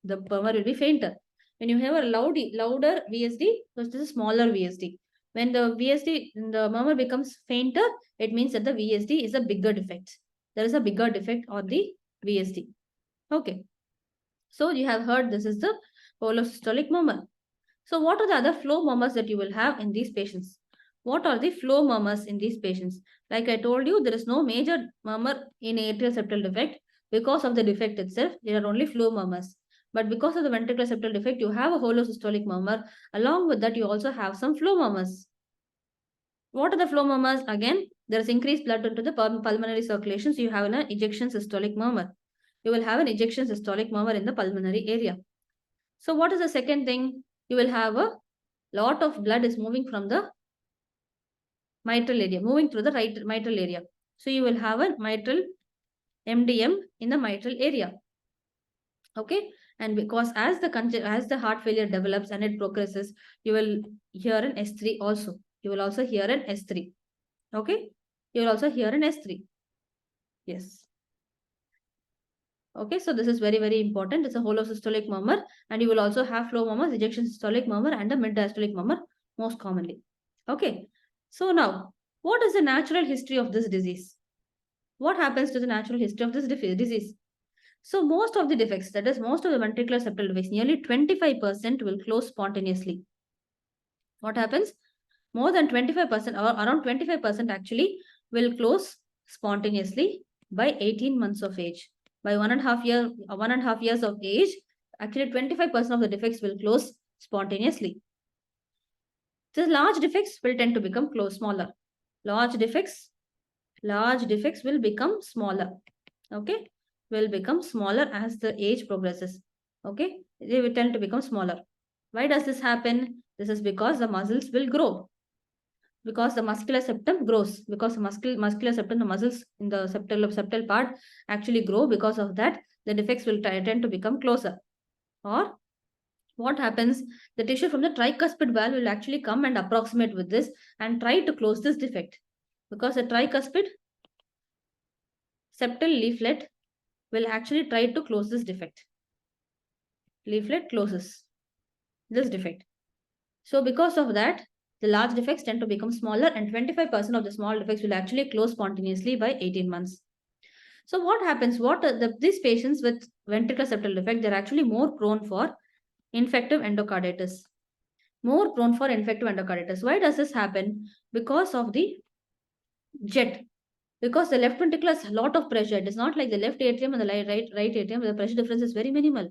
The murmur will be fainter. When you have a louder VSD, so this is smaller VSD. When the VSD, the murmur becomes fainter, it means that the VSD is a bigger defect. There is a bigger defect on the VSD. Okay. So you have heard this is the holosystolic murmur. So what are the other flow murmurs that you will have in these patients? What are the flow murmurs in these patients? Like I told you, there is no major murmur in atrial septal defect. Because of the defect itself, there are only flow murmurs. But because of the ventricular septal defect, you have a holosystolic murmur. Along with that, you also have some flow murmurs. What are the flow murmurs? Again, there is increased blood into the pulmonary circulation. So you have an ejection systolic murmur. You will have an ejection systolic murmur in the pulmonary area. So what is the second thing? You will have a lot of blood is moving from the mitral area, moving through the right mitral area. So you will have a mitral MDM in the mitral area. Okay, and because as the heart failure develops and it progresses, you will hear an S3 also. You will also hear an S3. Okay, you will also hear an S3. Yes. Okay, so this is very, very important. It's a holosystolic murmur, and you will also have flow murmurs, ejection systolic murmur, and a mid-diastolic murmur most commonly. Okay, so now, what is the natural history of this disease? What happens to the natural history of this disease? So most of the defects, that is most of the ventricular septal defects, nearly 25% will close spontaneously. What happens? More than 25% or around 25% actually will close spontaneously by 18 months of age. By 1.5 years of age, actually 25% of the defects will close spontaneously. The large defects will tend to become smaller. Large defects will become smaller. Okay, will become smaller as the age progresses. Okay, they will tend to become smaller. Why does this happen? This is because the muscles will grow. Because the muscular septum grows. Because the muscular septum, the muscles in the septal part actually grow. Because of that, the defects will tend to become closer. Or what happens? The tissue from the tricuspid valve will actually come and approximate with this and try to close this defect. Because the tricuspid septal leaflet will actually try to close this defect. Leaflet closes this defect. So because of that, the large defects tend to become smaller, and 25% of the small defects will actually close spontaneously by 18 months. So what happens? These patients with ventricular septal defect, they're actually more prone for infective endocarditis. More prone for infective endocarditis. Why does this happen? Because of the jet. Because the left ventricle has a lot of pressure. It is not like the left atrium and the right atrium. The pressure difference is very minimal.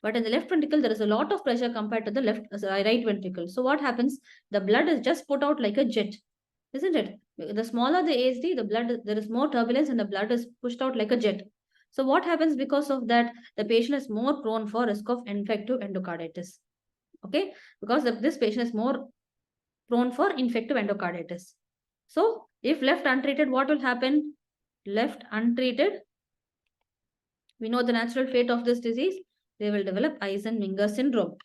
But in the left ventricle, there is a lot of pressure compared to the right ventricle. So what happens? The blood is just put out like a jet, isn't it? The smaller the ASD, there is more turbulence and the blood is pushed out like a jet. So what happens because of that? The patient is more prone for risk of infective endocarditis. Okay, because this patient is more prone for infective endocarditis. So if left untreated, what will happen? Left untreated, we know the natural fate of this disease. They will develop Eisenmenger syndrome.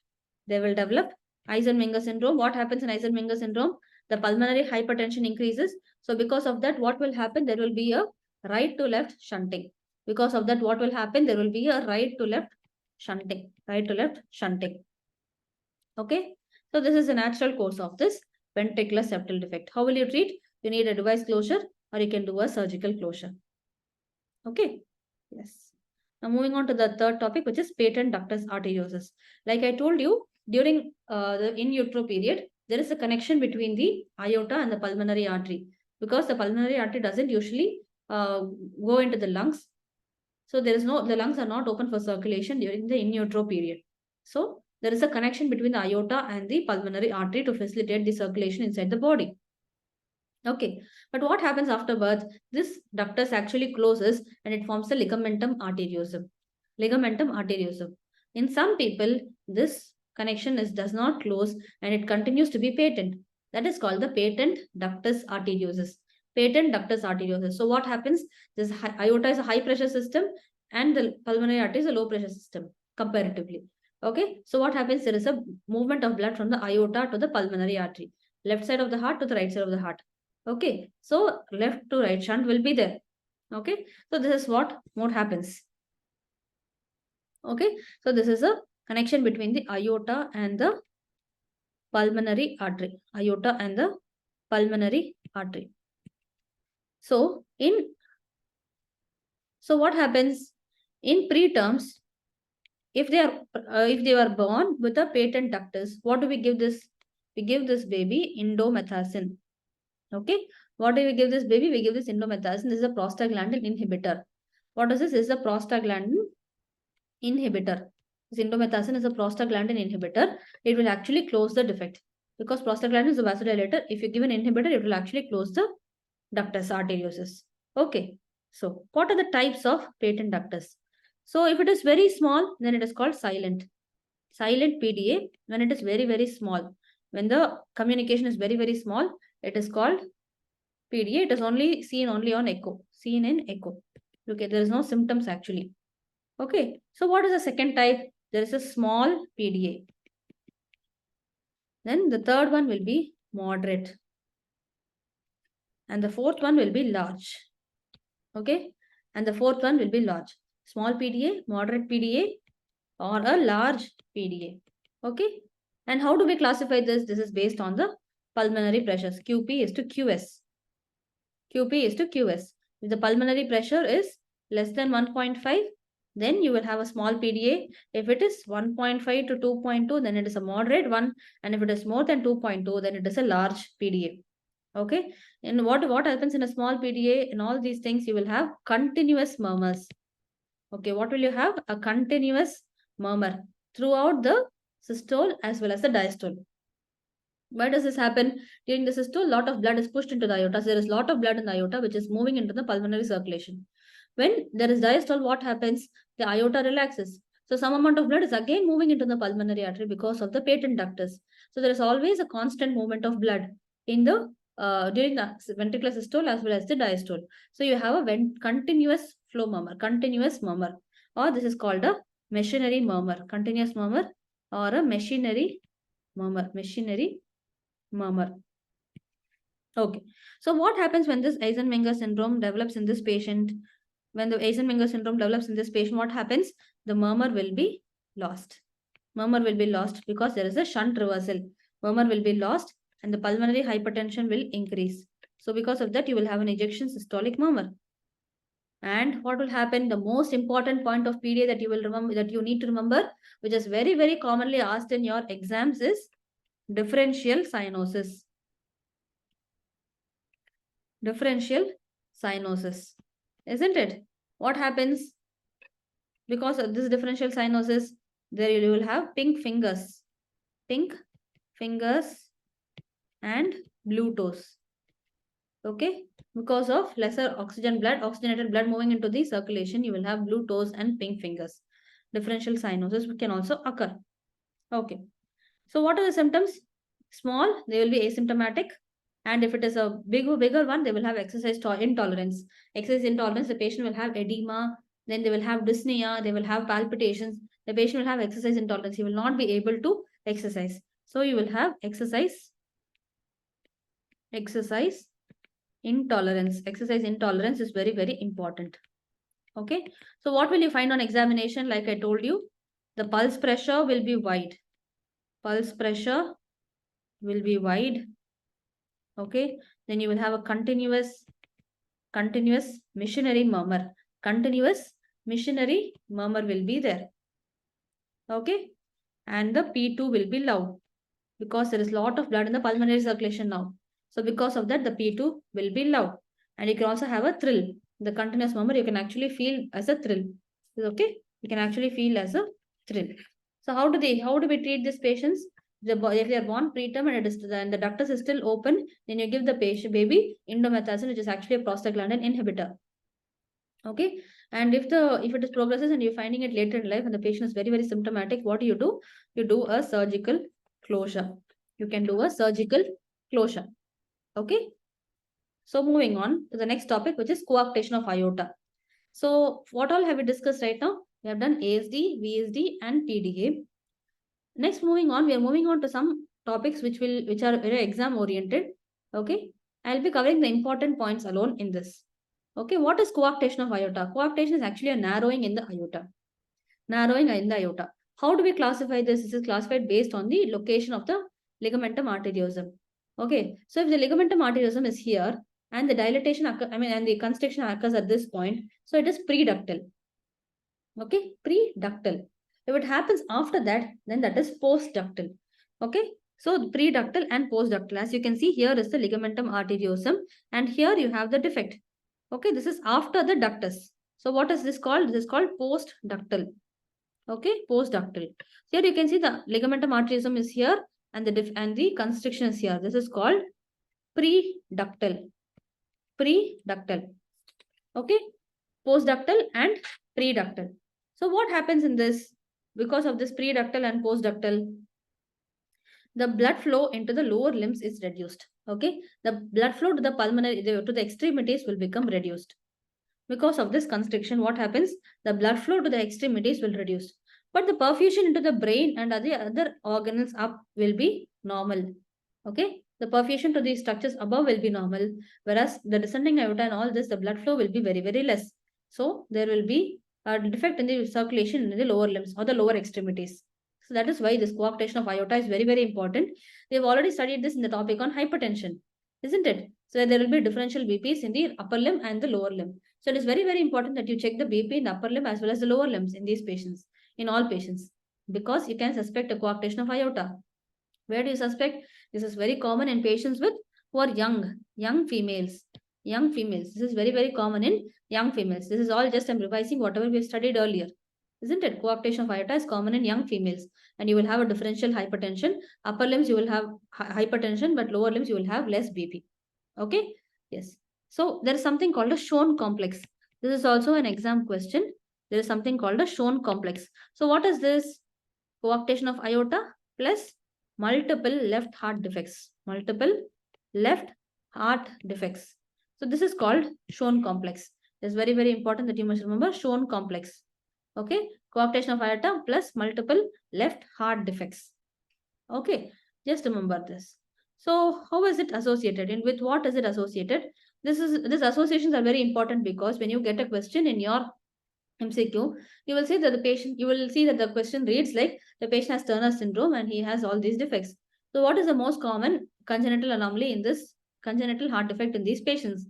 They will develop Eisenmenger syndrome. What happens in Eisenmenger syndrome? The pulmonary hypertension increases. So because of that, what will happen? There will be a right to left shunting. Because of that, what will happen? There will be a right to left shunting. Right to left shunting. Okay. So this is the natural course of this ventricular septal defect. How will you treat? You need a device closure or you can do a surgical closure. Okay. Yes. Now moving on to the third topic, which is patent ductus arteriosus. Like I told you, during the in utero period, there is a connection between the aorta and the pulmonary artery, because the pulmonary artery doesn't usually go into the lungs. So the lungs are not open for circulation during the in utero period. So there is a connection between the aorta and the pulmonary artery to facilitate the circulation inside the body. Okay, but what happens after birth? This ductus actually closes and it forms the ligamentum arteriosum. ligamentum arteriosum. In some people, this connection does not close and it continues to be patent. That is called the patent ductus arteriosus. Patent ductus arteriosus. So what happens? This aorta is a high pressure system and the pulmonary artery is a low pressure system comparatively. Okay, so what happens? There is a movement of blood from the aorta to the pulmonary artery, left side of the heart to the right side of the heart. Okay, so left to right shunt will be there. Okay, so this is what happens. Okay, so this is a connection between the aorta and the pulmonary artery. Aorta and the pulmonary artery. So what happens in preterms? If they are born with a patent ductus, what do we give this? We give this baby indomethacin. Okay, what do we give this baby? We give this indomethacin. This is a prostaglandin inhibitor. What is this? This is a prostaglandin inhibitor. This indomethacin is a prostaglandin inhibitor. It will actually close the defect because prostaglandin is a vasodilator. If you give an inhibitor, it will actually close the ductus arteriosus. Okay, so what are the types of patent ductus? So if it is very small, then it is called silent. Silent PDA when it is very, very small. When the communication is very, very small, it is called PDA. It is only seen only on echo. Seen in echo. Okay, there is no symptoms actually. Okay, so what is the second type? There is a small PDA. Then the third one will be moderate. And the fourth one will be large. Okay, and the fourth one will be large. Small PDA, moderate PDA, or a large PDA. Okay, and how do we classify this? This is based on the pulmonary pressures. QP is to QS. QP is to QS. If the pulmonary pressure is less than 1.5, then you will have a small PDA. If it is 1.5 to 2.2, then it is a moderate one. And if it is more than 2.2, then it is a large PDA. Okay. And what happens in a small PDA? In all these things, you will have continuous murmurs. Okay. What will you have? A continuous murmur throughout the systole as well as the diastole. Why does this happen? During the systole, a lot of blood is pushed into the aorta. So there is a lot of blood in the aorta which is moving into the pulmonary circulation. When there is diastole, what happens? The aorta relaxes. So some amount of blood is again moving into the pulmonary artery because of the patent ductus. So there is always a constant movement of blood in the during the ventricular systole as well as the diastole. So you have a continuous flow murmur, or this is called a machinery murmur, continuous murmur, or a machinery murmur. Okay. So what happens when this Eisenmenger syndrome develops in this patient? When the Eisenmenger syndrome develops in this patient, what happens? The murmur will be lost. Murmur will be lost because there is a shunt reversal. Murmur will be lost and the pulmonary hypertension will increase. So because of that, you will have an ejection systolic murmur. And what will happen? The most important point of PDA that you will remember, that you need to remember, which is very, very commonly asked in your exams, is differential cyanosis. Differential cyanosis, isn't it? What happens? Because of this differential cyanosis, there you will have pink fingers and blue toes. Okay, because of lesser oxygenated blood moving into the circulation, you will have blue toes and pink fingers. Differential cyanosis can also occur. Okay, so what are the symptoms? Small, they will be asymptomatic. And if it is a bigger one, they will have exercise intolerance. Exercise intolerance, the patient will have edema, then they will have dyspnea, they will have palpitations. The patient will have exercise intolerance. He will not be able to exercise. So you will have exercise intolerance. Exercise intolerance is very, very important. Okay. So what will you find on examination? Like I told you, the pulse pressure will be wide. Pulse pressure will be wide. Okay. Then you will have a continuous missionary murmur. Continuous missionary murmur will be there. Okay. And the P2 will be loud because there is a lot of blood in the pulmonary circulation now. So because of that, the P2 will be loud. And you can also have a thrill. The continuous murmur, you can actually feel as a thrill. Okay. You can actually feel as a thrill. So how do we treat these patients? If they are born preterm and the ductus is still open, then you give the baby indomethacin, which is actually a prostaglandin inhibitor. Okay. And if it is progresses and you're finding it later in life and the patient is very, very symptomatic, what do? You do a surgical closure. You can do a surgical closure. Okay. So moving on to the next topic, which is coarctation of aorta. So what all have we discussed right now? We have done ASD, VSD, and PDA. Next, moving on, we are moving on to some topics which are very exam oriented. Okay, I'll be covering the important points alone in this. Okay, what is coarctation of aorta? Coarctation is actually a narrowing in the aorta. Narrowing in the aorta. How do we classify this? This is classified based on the location of the ligamentum arteriosum. Okay, so if the ligamentum arteriosum is here and the dilatation, and the constriction occurs at this point, so it is preductal. Okay, preductal. If it happens after that, then that is postductal. Okay, so preductal and postductal. As you can see, here is the ligamentum arteriosum, and here you have the defect. Okay, this is after the ductus. So what is this called? This is called postductal. Okay, postductal. Here you can see the ligamentum arteriosum is here, and the constriction is here. This is called preductal. Preductal. Okay, postductal and preductal. So what happens in this? Because of this preductal and postductal, the blood flow into the lower limbs is reduced. Okay, the blood flow to the pulmonary, to the extremities will become reduced. Because of this constriction, what happens? The blood flow to the extremities will reduce. But the perfusion into the brain and other organs up will be normal. Okay, the perfusion to these structures above will be normal, whereas the descending aorta and all this, the blood flow will be very, very less. So there will be a defect in the circulation in the lower limbs or the lower extremities. So that is why this coarctation of aorta is very, very important. We have already studied this in the topic on hypertension, isn't it? So there will be differential BPs in the upper limb and the lower limb. So it is very, very important that you check the BP in the upper limb as well as the lower limbs in these patients, in all patients, because you can suspect a coarctation of aorta. Where do you suspect? This is very common in patients who are young females. Young females. This is very, very common in young females. This is all just I'm revising whatever we have studied earlier. Isn't it? Coarctation of aorta is common in young females. And you will have a differential hypertension. Upper limbs you will have hypertension, but lower limbs you will have less BP. Okay? Yes. So there is something called a Schoen complex. This is also an exam question. There is something called a Schoen complex. So what is this? Coarctation of aorta plus multiple left heart defects. Multiple left heart defects. So this is called Schoen complex. It's very, very important that you must remember Schoen complex. Okay, coarctation of aorta plus multiple left heart defects. Okay, just remember this. So how is it associated and with what is it associated? These associations are very important because when you get a question in your MCQ, you will see that the question reads like the patient has Turner syndrome and he has all these defects. So what is the most common congenital anomaly in this congenital heart defect in these patients?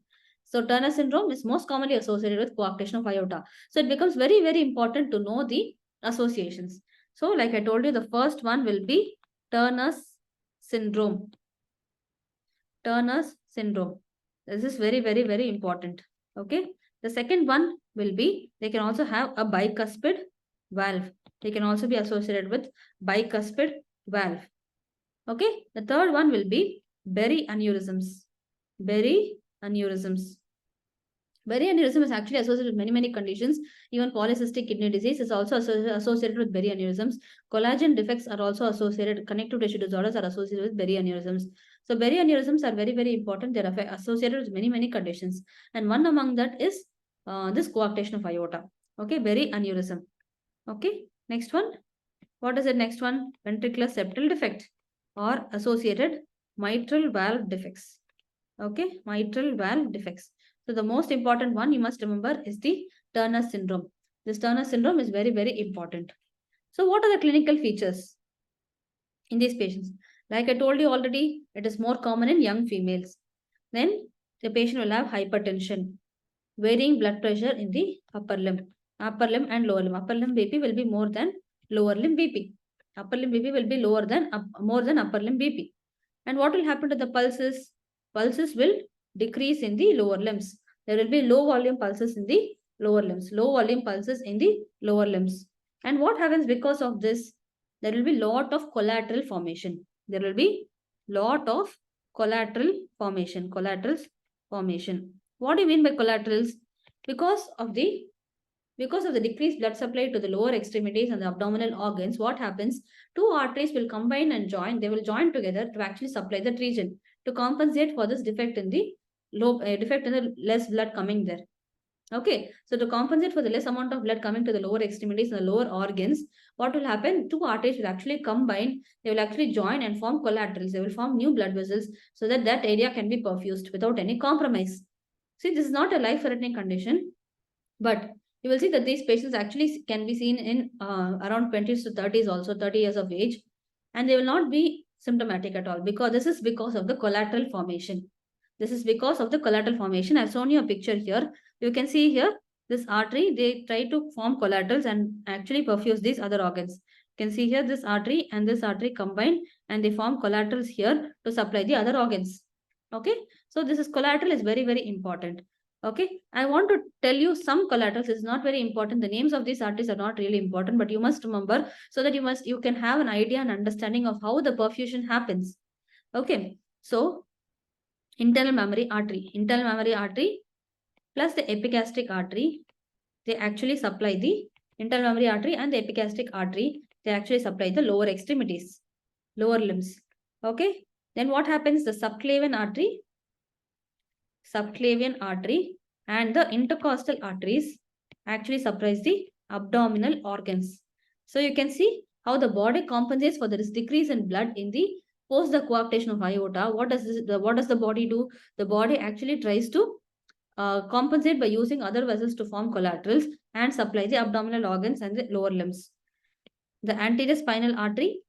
So Turner syndrome is most commonly associated with coarctation of aorta. So it becomes very, very important to know the associations. So like I told you, the first one will be Turner's syndrome. Turner's syndrome. This is very, very, very important. Okay. The second one will be, they can also have a bicuspid valve. They can also be associated with bicuspid valve. Okay. The third one will be berry aneurysms. Berry aneurysms. Berry aneurysm is actually associated with many, many conditions. Even polycystic kidney disease is also associated with berry aneurysms. Collagen defects are also associated, connective tissue disorders are associated with berry aneurysms. So berry aneurysms are very, very important. They are associated with many, many conditions. And one among that is this coarctation of aorta. Okay, berry aneurysm. Okay, next one. What is the next one? Ventricular septal defect or associated mitral valve defects. Okay, mitral valve defects. So the most important one you must remember is the Turner syndrome. This Turner syndrome is very, very important. So what are the clinical features in these patients? Like I told you already, it is more common in young females. Then the patient will have hypertension, varying blood pressure in the upper limb and lower limb. Upper limb BP will be more than lower limb BP. Upper limb BP will be more than upper limb BP. And what will happen to the pulses? Pulses will decrease in the lower limbs. There will be low volume pulses in the lower limbs. Low volume pulses in the lower limbs. And what happens because of this? There will be lot of collateral formation. There will be lot of collateral formation. Collaterals formation. What do you mean by collaterals? Because of the Because of the decreased blood supply to the lower extremities and the abdominal organs, what happens? Two arteries will combine and join. They will join together to actually supply that region to compensate for this defect in the defect in the less blood coming there. Okay, so to compensate for the less amount of blood coming to the lower extremities and the lower organs, what will happen? Two arteries will actually combine, they will actually join and form collaterals. They will form new blood vessels so that that area can be perfused without any compromise. See, this is not a life-threatening condition, but you will see that these patients actually can be seen in around 20s to 30s, also 30 years of age, and they will not be symptomatic at all because this is because of the collateral formation. This is because of the collateral formation. I've shown you a picture here. You can see here this artery, they try to form collaterals and actually perfuse these other organs. You can see here this artery and this artery combine and they form collaterals here to supply the other organs. Okay, so this is collateral is very, very important. Okay, I want to tell you some collaterals is not very important. The names of these arteries are not really important, but you must remember so that you can have an idea and understanding of how the perfusion happens. Okay, so internal mammary artery plus the epigastric artery, they actually supply the internal mammary artery and the epigastric artery, they actually supply the lower extremities, lower limbs. Okay, then what happens? The subclavian artery and the intercostal arteries actually supplies the abdominal organs. So you can see how the body compensates for this decrease in blood in the post the coarctation of aorta. What does the body do? The body actually tries to compensate by using other vessels to form collaterals and supply the abdominal organs and the lower limbs. The anterior spinal artery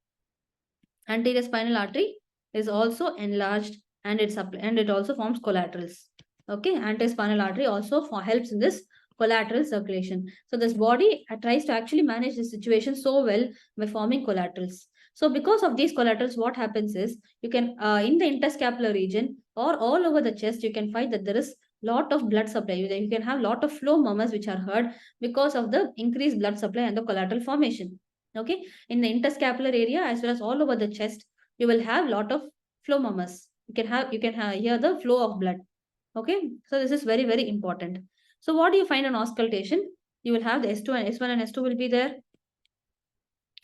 is also enlarged and it also forms collaterals. Okay, anterospinal artery also helps in this collateral circulation. So this body tries to actually manage the situation so well by forming collaterals. So because of these collaterals, what happens is you can in the interscapular region or all over the chest, you can find that there is lot of blood supply. You can have lot of flow murmurs which are heard because of the increased blood supply and the collateral formation. Okay, in the interscapular area as well as all over the chest, you will have lot of flow murmurs. You can hear the flow of blood. Okay, so this is very, very important. So what do you find on auscultation? You will have the S2 and S1 and S2 will be there.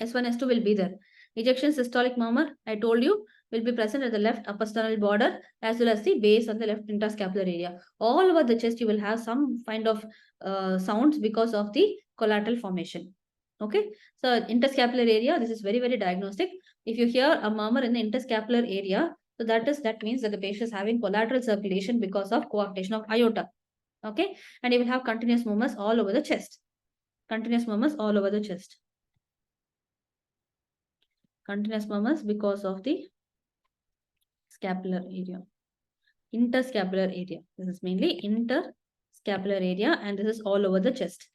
S1, S2 will be there. Ejection systolic murmur, I told you, will be present at the left upper sternal border as well as the base on the left interscapular area. All over the chest, you will have some kind of sounds because of the collateral formation. Okay, so interscapular area, this is very, very diagnostic. If you hear a murmur in the interscapular area, so that means that the patient is having collateral circulation because of coarctation of aorta. Okay, and you will have continuous movements all over the chest. Continuous movements all over the chest. Continuous movements because of the scapular area. Interscapular area. This is mainly interscapular area and this is all over the chest.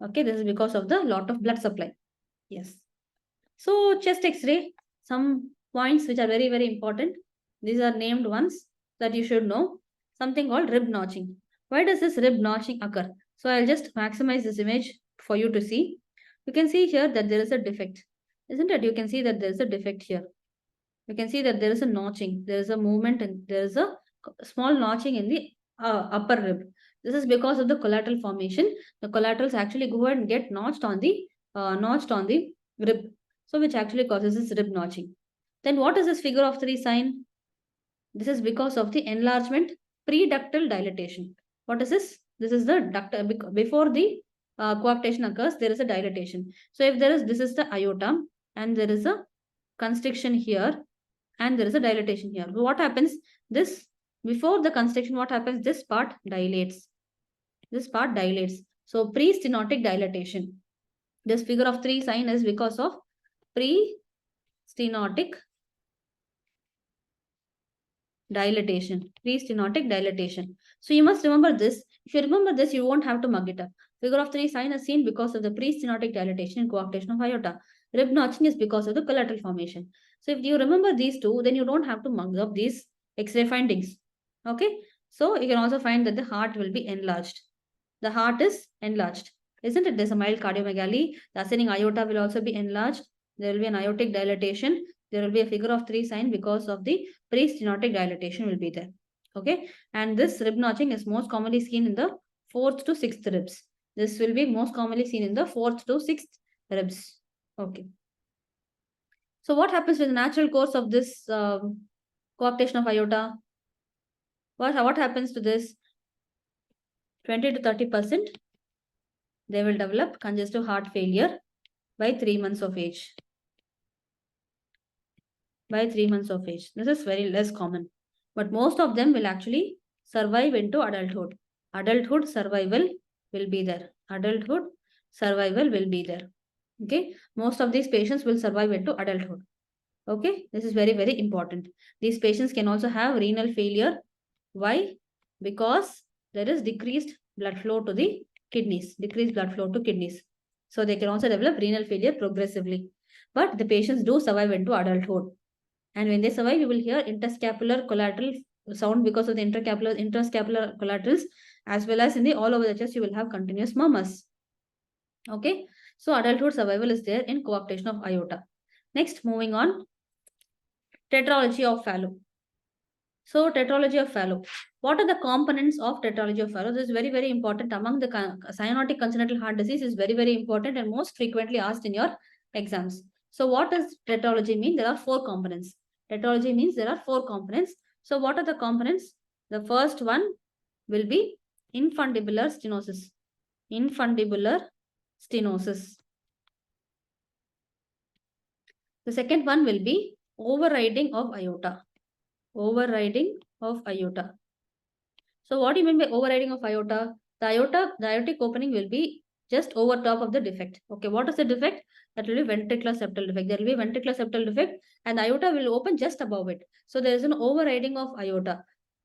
Okay, this is because of the lot of blood supply. Yes. So chest X-ray, some points which are very, very important. These are named ones that you should know. Something called rib notching. Why does this rib notching occur? So I'll just maximize this image for you to see. You can see here that there is a defect. Isn't it? You can see that there is a defect here. You can see that there is a notching. There is a movement and there is a small notching in the upper rib. This is because of the collateral formation. The collaterals actually go and get notched on the rib. So which actually causes this rib notching. Then what is this figure of 3 sign? This is because of the enlargement preductal dilatation. What is this? This is the duct before the coarctation occurs, there is a dilatation. So if this is the aorta and there is a constriction here and there is a dilatation here. So what happens? This before the constriction, what happens? This part dilates. This part dilates. So pre-stenotic dilatation. This figure of 3 sign is because of pre-stenotic dilatation. Pre-stenotic dilatation. So you must remember this. If you remember this, you won't have to mug it up. Figure of 3 sign is seen because of the pre-stenotic dilatation and coarctation of aorta. Rib notching is because of the collateral formation. So if you remember these two, then you don't have to mug up these X-ray findings. Okay. So you can also find that the heart will be enlarged. The heart is enlarged. Isn't it? There's a mild cardiomegaly. The ascending aorta will also be enlarged. There will be an aortic dilatation. There will be a figure of 3 sign because of the pre-stenotic dilatation will be there. Okay. And this rib notching is most commonly seen in the 4th to 6th ribs. This will be most commonly seen in the 4th to 6th ribs. Okay. So what happens with the natural course of this coarctation of aorta? What happens to this? 20 to 30%, they will develop congestive heart failure by 3 months of age. By 3 months of age. This is very less common. But most of them will actually survive into adulthood. Adulthood survival will be there. Adulthood survival will be there. Okay. Most of these patients will survive into adulthood. Okay. This is very, very important. These patients can also have renal failure. Why? Because there is decreased blood flow to the kidneys. Decreased blood flow to kidneys. So they can also develop renal failure progressively. But the patients do survive into adulthood. And when they survive, you will hear interscapular collateral sound because of the interscapular collaterals, as well as in the all over the chest, you will have continuous murmurs. Okay. So adulthood survival is there in coarctation of aorta. Next, moving on. Tetralogy of fallot. So tetralogy of fallot. What are the components of tetralogy of fallot? This is very, very important among the cyanotic congenital heart disease is very, very important and most frequently asked in your exams. So what does tetralogy mean? There are 4 components. Tetralogy means there are 4 components. So what are the components? The first one will be infundibular stenosis. Infundibular stenosis. The second one will be overriding of aorta. Overriding of aorta. So what do you mean by overriding of aorta? The aortic opening will be just over top of the defect. Okay, what is the defect? That will be ventricular septal defect. There will be ventricular septal defect and the aorta will open just above it. So there is an overriding of aorta.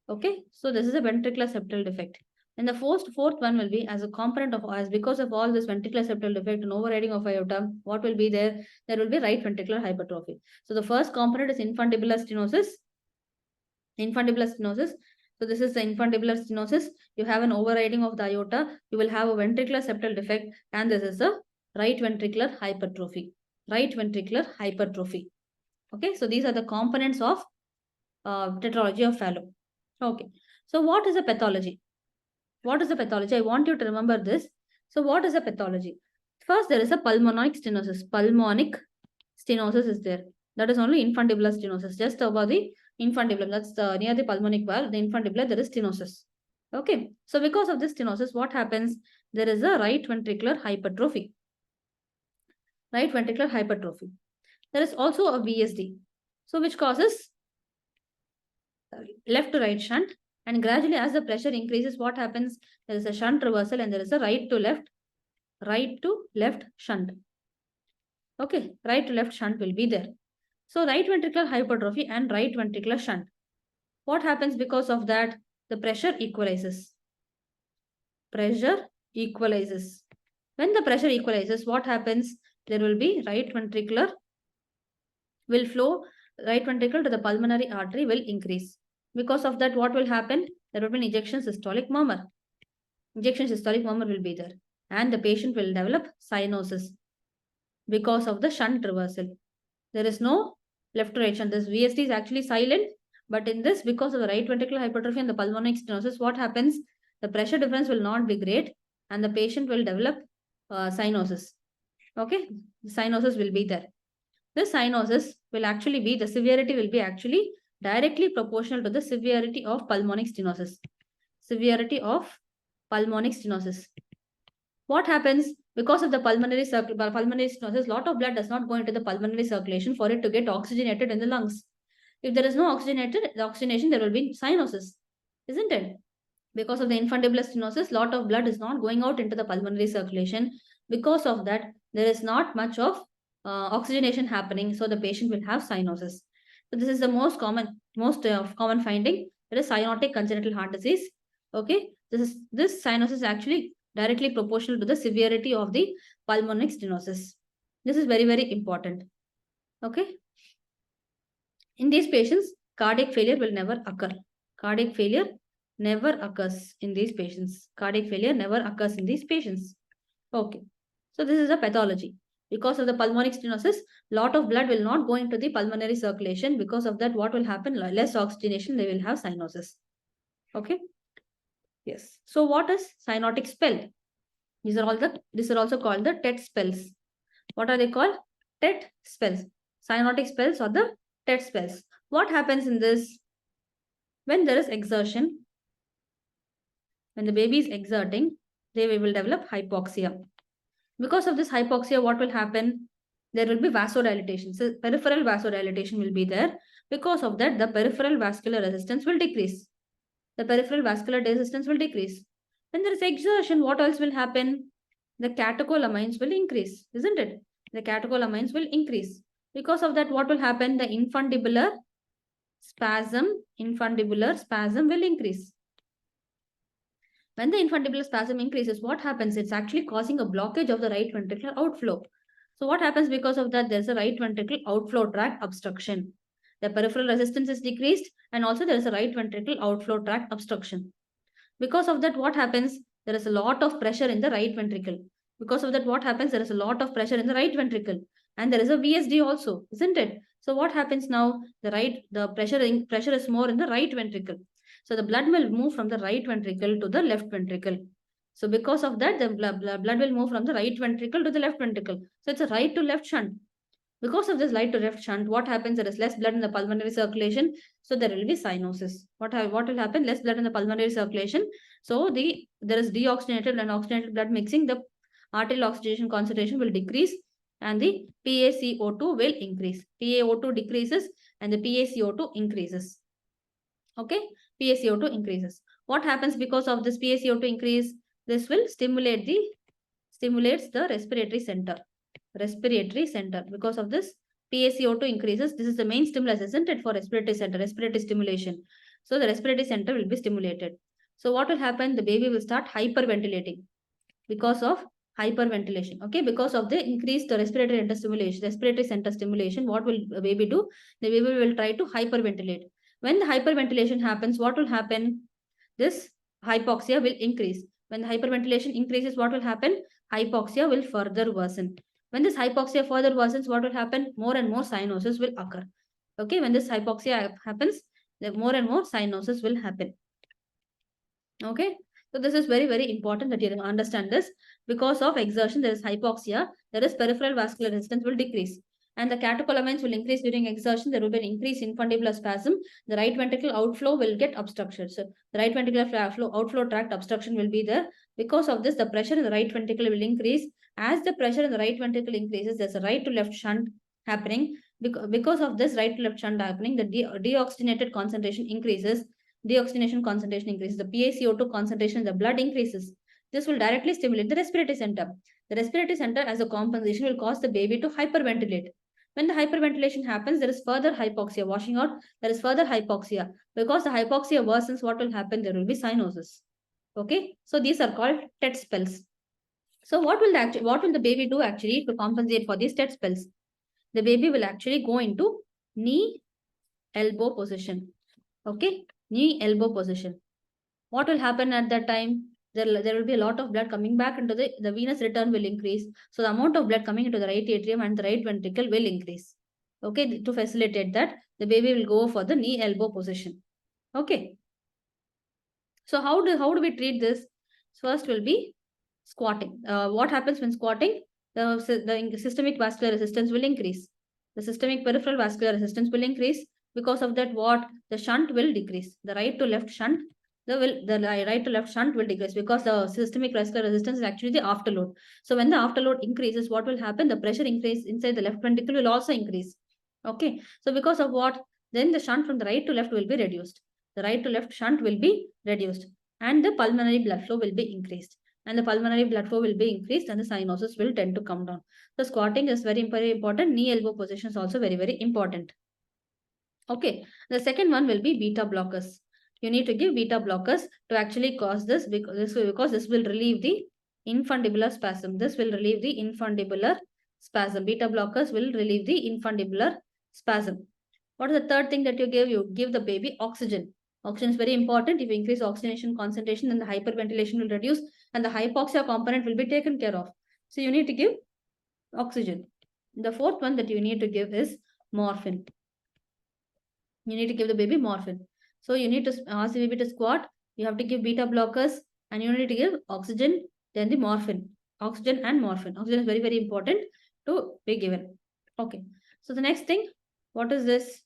Okay, so this is a ventricular septal defect. And the fourth one will be as a component of, as because of all this ventricular septal defect and overriding of aorta, what will be there? There will be right ventricular hypertrophy. So the first component is infundibular stenosis. Infundibular stenosis. So this is the infundibular stenosis. You have an overriding of the aorta. You will have a ventricular septal defect, and this is the right ventricular hypertrophy. Right ventricular hypertrophy. Okay, so these are the components of tetralogy of fallot. Okay, so what is a pathology? What is the pathology? I want you to remember this. So what is a pathology? First, there is a pulmonic stenosis. Pulmonic stenosis is there. That is only infundibular stenosis. Just above the infundibulum, that's near the pulmonic valve, the infundibular, there is stenosis. Okay. So because of this stenosis, what happens? There is a right ventricular hypertrophy. Right ventricular hypertrophy. There is also a VSD. So which causes left to right shunt. And gradually as the pressure increases, what happens? There is a shunt reversal and there is a right to left shunt. Okay, right to left shunt will be there. So right ventricular hypertrophy and right ventricular shunt. What happens because of that? The pressure equalizes. Pressure equalizes. When the pressure equalizes, what happens? There will be right ventricular will flow, right ventricle to the pulmonary artery will increase. Because of that, what will happen? There will be an ejection systolic murmur. Ejection systolic murmur will be there. And the patient will develop cyanosis because of the shunt reversal. There is no left to right shunt. This VSD is actually silent. But in this, because of the right ventricular hypertrophy and the pulmonic stenosis, what happens? The pressure difference will not be great and the patient will develop cyanosis. Okay, the cyanosis will be there. This cyanosis will actually be, the severity will be actually directly proportional to the severity of pulmonic stenosis. Severity of pulmonic stenosis. What happens? Because of the pulmonary stenosis, lot of blood does not go into the pulmonary circulation for it to get oxygenated in the lungs. If there is no oxygenation, there will be cyanosis, isn't it? Because of the infundibular stenosis, lot of blood is not going out into the pulmonary circulation. Because of that, there is not much of oxygenation happening, so the patient will have cyanosis. So this is the most common finding. It is cyanotic congenital heart disease. Okay, this cyanosis is actually directly proportional to the severity of the pulmonic stenosis. This is very, very important. Okay. In these patients, cardiac failure will never occur. Cardiac failure never occurs in these patients. Cardiac failure never occurs in these patients. Okay. So this is a pathology. Because of the pulmonic stenosis, lot of blood will not go into the pulmonary circulation. Because of that, what will happen? Less oxygenation, they will have cyanosis. Okay. Yes. So what is cyanotic spell? These are also called the TET spells. What are they called? TET spells. Cyanotic spells or the TET spells. What happens in this? When there is exertion, when the baby is exerting, they will develop hypoxia. Because of this hypoxia, what will happen? There will be vasodilatation. So peripheral vasodilatation will be there. Because of that, the peripheral vascular resistance will decrease. The peripheral vascular resistance will decrease. When there is exertion, what else will happen? The catecholamines will increase, isn't it? The catecholamines will increase. Because of that, what will happen? The infundibular spasm will increase. When the infundibular spasm increases, what happens? It's actually causing a blockage of the right ventricular outflow. So what happens because of that? There's a right ventricle outflow tract obstruction. The peripheral resistance is decreased and also there is a right ventricle outflow tract obstruction. Because of that, what happens? There is a lot of pressure in the right ventricle. Because of that, what happens? There is a lot of pressure in the right ventricle. And there is a VSD also, isn't it? So what happens now? The pressure is more in the right ventricle. So the blood will move from the right ventricle to the left ventricle. So because of that, the blood will move from the right ventricle to the left ventricle. So it's a right to left shunt. Because of this right to left shunt, what happens? There is less blood in the pulmonary circulation, so there will be cyanosis. What will happen? Less blood in the pulmonary circulation, so there is deoxygenated and oxygenated blood mixing. The arterial oxygenation concentration will decrease, and the PaCO2 will increase. PaO2 decreases, and the PaCO2 increases. Okay, PaCO2 increases. What happens because of this PaCO2 increase? This will stimulates the respiratory center. Because of this, PaCO2 increases. This is the main stimulus, isn't it, for respiratory center, respiratory stimulation. So the respiratory center will be stimulated. So what will happen? The baby will start hyperventilating because of hyperventilation. Okay, because of the increased respiratory center stimulation, what will the baby do? The baby will try to hyperventilate. When the hyperventilation happens, what will happen? This hypoxia will increase. When the hyperventilation increases, what will happen? Hypoxia will further worsen. When this hypoxia further worsens, what will happen? More and more cyanosis will occur. Okay, when this hypoxia happens, more and more cyanosis will happen. Okay, so this is very, very important that you understand this. Because of exertion, there is hypoxia, there is peripheral vascular resistance will decrease. And the catecholamines will increase during exertion. There will be an increase in infundibular spasm. The right ventricle outflow will get obstructed. So the right ventricular outflow tract obstruction will be there. Because of this, the pressure in the right ventricle will increase. As the pressure in the right ventricle increases, there's a right to left shunt happening. Because of this right to left shunt happening, the deoxygenated concentration increases. Deoxygenation concentration increases. The PaCO2 concentration in the blood increases. This will directly stimulate the respiratory center. The respiratory center, as a compensation, will cause the baby to hyperventilate. When the hyperventilation happens, there is further hypoxia washing out. There is further hypoxia. Because the hypoxia worsens, what will happen? There will be cyanosis. Okay, so these are called TET spells. So what will the baby do actually to compensate for these TET spells? The baby will actually go into knee elbow position. Okay, knee elbow position. What will happen at that time? There will be a lot of blood coming back into the venous return will increase. So the amount of blood coming into the right atrium and the right ventricle will increase. Okay, to facilitate that, the baby will go for the knee elbow position. Okay. So how do we treat this? First will be squatting. What happens when squatting? The systemic vascular resistance will increase. The systemic peripheral vascular resistance will increase. Because of that, what? The shunt will decrease. The right to left shunt the right to left shunt will decrease because the systemic vascular resistance is actually the afterload. So when the afterload increases, what will happen? The pressure increase inside the left ventricle will also increase. Okay. So because of what? Then the shunt from the right to left will be reduced. The right to left shunt will be reduced and the pulmonary blood flow will be increased. And the pulmonary blood flow will be increased and the cyanosis will tend to come down. So squatting is very, very important. Knee elbow position is also very, very important. Okay. The second one will be beta blockers. You need to give beta blockers to actually cause this because this will relieve the infundibular spasm. This will relieve the infundibular spasm. Beta blockers will relieve the infundibular spasm. What is the third thing that you give? You give the baby oxygen. Oxygen is very important. If you increase oxygenation concentration, then the hyperventilation will reduce and the hypoxia component will be taken care of. So you need to give oxygen. The fourth one that you need to give is morphine. You need to give the baby morphine. So you need to ask the baby to squat. You have to give beta blockers and you need to give oxygen, then the morphine. Oxygen and morphine. Oxygen is very, very important to be given. Okay. So the next thing, what is this?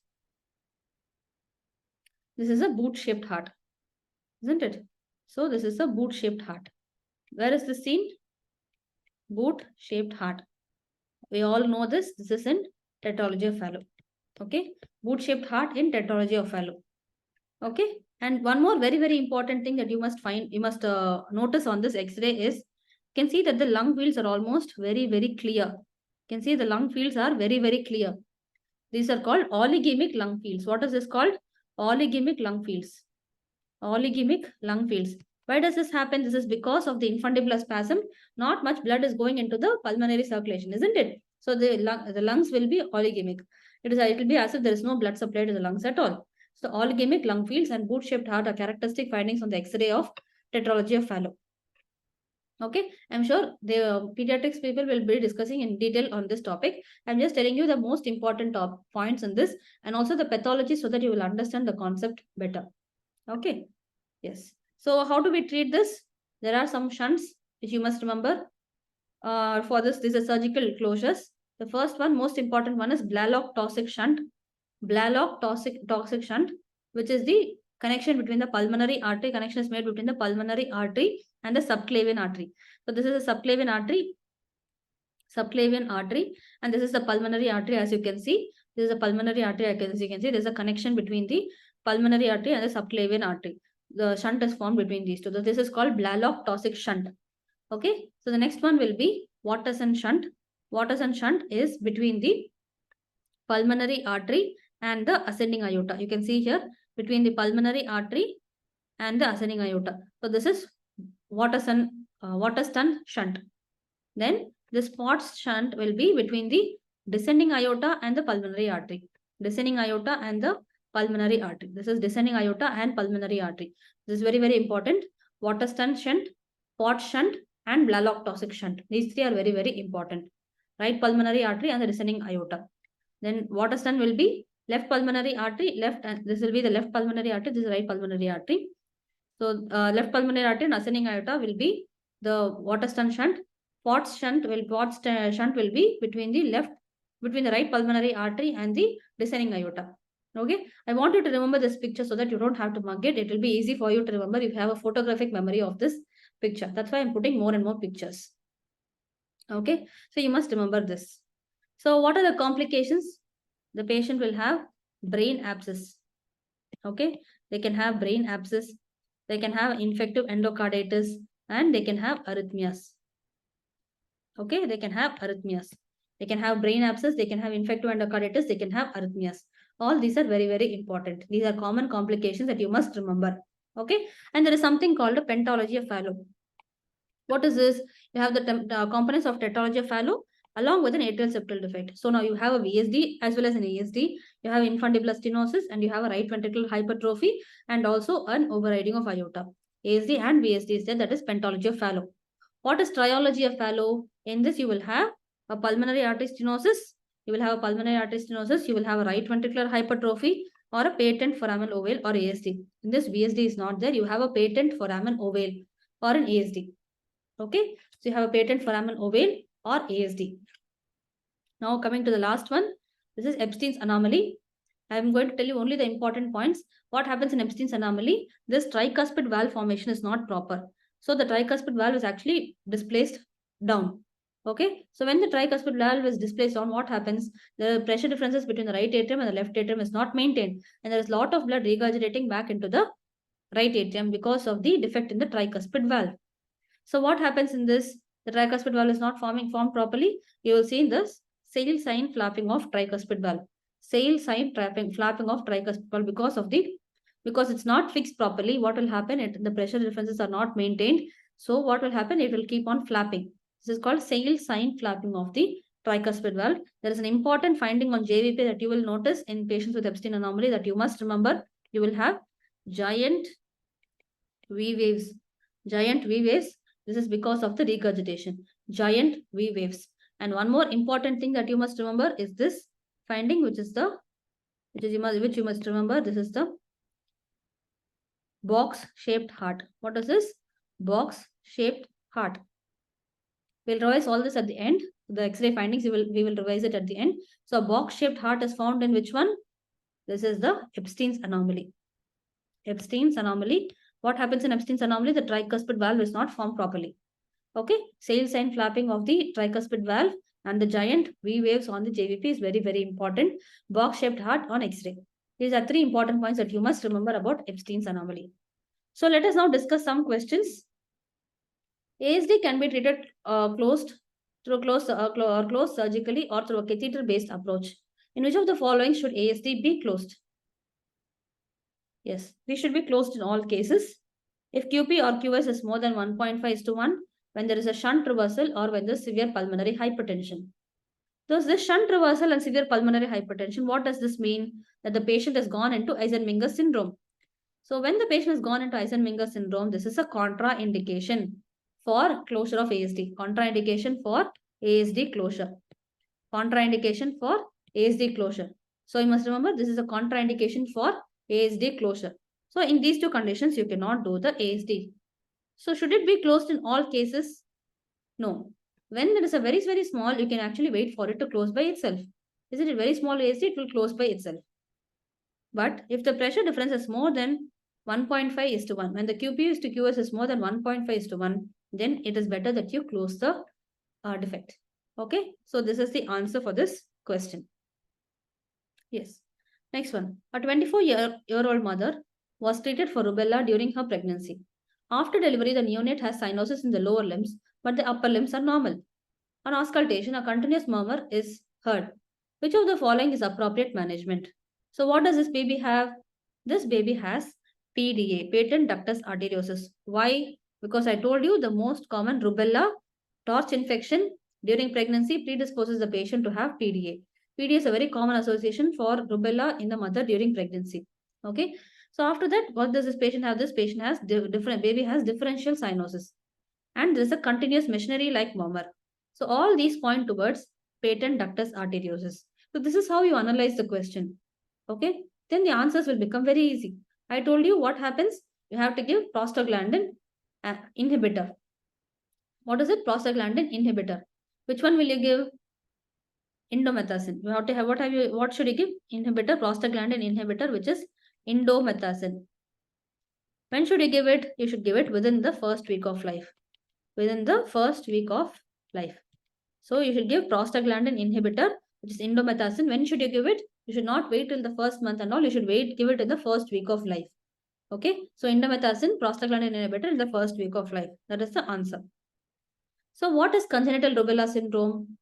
This is a boot-shaped heart, isn't it? So this is a boot-shaped heart. Where is this seen? Boot-shaped heart. We all know this. This is in Tetralogy of fallot. Okay. Boot-shaped heart in Tetralogy of fallot. Okay. And one more very, very important thing that you must notice on this X-ray is, you can see that the lung fields are almost very, very clear. You can see the lung fields are very, very clear. These are called oligemic lung fields. What is this called? Oligemic lung fields. Oligemic lung fields. Why does this happen? This is because of the infundibular spasm. Not much blood is going into the pulmonary circulation, isn't it? So the lungs will be oligemic. It will be as if there is no blood supply to the lungs at all. So oligemic lung fields and boot-shaped heart are characteristic findings on the X-ray of Tetralogy of fallot. Okay, I'm sure the pediatrics people will be discussing in detail on this topic. I'm just telling you the most important top points in this and also the pathology so that you will understand the concept better. Okay, yes. So how do we treat this? There are some shunts which you must remember. For this, these are surgical closures. The first one, most important one is Blalock toxic shunt. Blalock toxic shunt, which is the connection between the pulmonary artery. Connection is made between the pulmonary artery and the subclavian artery. So this is a subclavian artery, and this is the pulmonary artery. As you can see, this is a pulmonary artery. As you can see, there is a connection between the pulmonary artery and the subclavian artery. The shunt is formed between these two. So this is called Blalock toxic shunt. Okay. So the next one will be Watterson shunt. Watterson shunt is between the pulmonary artery and the ascending aorta. You can see here between the pulmonary artery and the ascending aorta. So this is Watterson shunt. Then the Spots shunt will be between the descending aorta and the pulmonary artery. Descending aorta and the pulmonary artery. This is descending aorta and pulmonary artery. This is very, very important. Watterson shunt, Pot shunt, and Blalock toxic shunt. These three are very, very important. Right pulmonary artery and the descending aorta. Then Watterson will be left pulmonary artery, left, and this will be the left pulmonary artery. This is right pulmonary artery. So left pulmonary artery and ascending aorta will be the Watterson shunt. Potts shunt will be between the right pulmonary artery and the descending aorta. Okay, I want you to remember this picture so that you don't have to mug it. It will be easy for you to remember if you have a photographic memory of this picture. That's why I'm putting more and more pictures. Okay, so you must remember this. So what are the complications? The patient will have brain abscess. Okay, they can have brain abscess. They can have infective endocarditis and they can have arrhythmias. Okay, they can have arrhythmias. They can have brain abscess, they can have infective endocarditis, they can have arrhythmias. All these are very, very important. These are common complications that you must remember. Okay, and there is something called a pentology of fallot. What is this? You have the components of tetralogy of fallot along with an atrial septal defect. So now you have a VSD as well as an ASD. You have infundibular stenosis and you have a right ventricular hypertrophy and also an overriding of aorta. ASD and VSD is there, that is pentology of fallot. What is triology of fallot? In this, you will have a pulmonary artery stenosis. You will have a pulmonary artery stenosis. You will have a right ventricular hypertrophy or a patent foramen ovale or ASD. In this, VSD is not there. You have a patent foramen ovale or an ASD. Okay, so you have a patent foramen ovale or ASD. Now coming to the last one, this is Ebstein's anomaly. I am going to tell you only the important points. What happens in Ebstein's anomaly? This tricuspid valve formation is not proper. So the tricuspid valve is actually displaced down. Okay, so when the tricuspid valve is displaced down, what happens? The pressure differences between the right atrium and the left atrium is not maintained, and there is a lot of blood regurgitating back into the right atrium because of the defect in the tricuspid valve. So what happens in this? The tricuspid valve is not formed properly. You will see in this sail sign flapping of tricuspid valve. Sail sign flapping of tricuspid valve because it's not fixed properly. What will happen? The pressure differences are not maintained. So what will happen? It will keep on flapping. This is called sail sign flapping of the tricuspid valve. There is an important finding on JVP that you will notice in patients with Ebstein anomaly that you must remember. You will have giant V waves. Giant V waves. This is because of the regurgitation. Giant V waves. And one more important thing that you must remember is this finding, which you must remember. This is the box-shaped heart. What is this? Box-shaped heart. We'll revise all this at the end. The X-ray findings, we will revise it at the end. So a box-shaped heart is found in which one? This is the Ebstein's anomaly. Ebstein's anomaly. What happens in Ebstein's anomaly? The tricuspid valve is not formed properly. Okay, sail sign flapping of the tricuspid valve and the giant V waves on the JVP is very, very important. Box-shaped heart on X-ray. These are 3 important points that you must remember about Ebstein's anomaly. So let us now discuss some questions. ASD can be treated closed surgically or through a catheter-based approach. In which of the following should ASD be closed? Yes, they should be closed in all cases. If QP or QS is more than 1.5:1, when there is a shunt reversal or when there is severe pulmonary hypertension. Thus, this shunt reversal and severe pulmonary hypertension, what does this mean? That the patient has gone into Eisenmenger syndrome. So, when the patient has gone into Eisenmenger syndrome, this is a contraindication for closure of ASD. Contraindication for ASD closure. Contraindication for ASD closure. So, you must remember this is a contraindication for ASD closure. So, in these 2 conditions, you cannot do the ASD. So, should it be closed in all cases? No. When it is a very, very small, you can actually wait for it to close by itself. Isn't it very small ASD? It will close by itself. But if the pressure difference is more than 1.5:1, when the QP to QS is more than 1.5:1, then it is better that you close the defect. Okay. So, this is the answer for this question. Yes. Next one. A 24-year-old mother was treated for rubella during her pregnancy. After delivery, the neonate has cyanosis in the lower limbs, but the upper limbs are normal. On auscultation, a continuous murmur is heard. Which of the following is appropriate management? So what does this baby have? This baby has PDA, patent ductus arteriosus. Why? Because I told you the most common rubella torch infection during pregnancy predisposes the patient to have PDA. PDA is a very common association for rubella in the mother during pregnancy. Okay. So after that, what does this patient have? This patient has baby has differential cyanosis. And there is a continuous machinery-like murmur. So all these point towards patent ductus arteriosus. So this is how you analyze the question. Okay. Then the answers will become very easy. I told you what happens. You have to give prostaglandin inhibitor. What is it? Prostaglandin inhibitor. Which one will you give? Indomethacin. You have to have what should you give? Inhibitor, prostaglandin inhibitor, which is indomethacin. When should you give it? You should give it within the first week of life. Within the first week of life. So you should give prostaglandin inhibitor, which is indomethacin. When should you give it? You should not wait till the first month and all. You should give it in the first week of life. Okay. So indomethacin, prostaglandin inhibitor in the first week of life. That is the answer. So what is congenital rubella syndrome?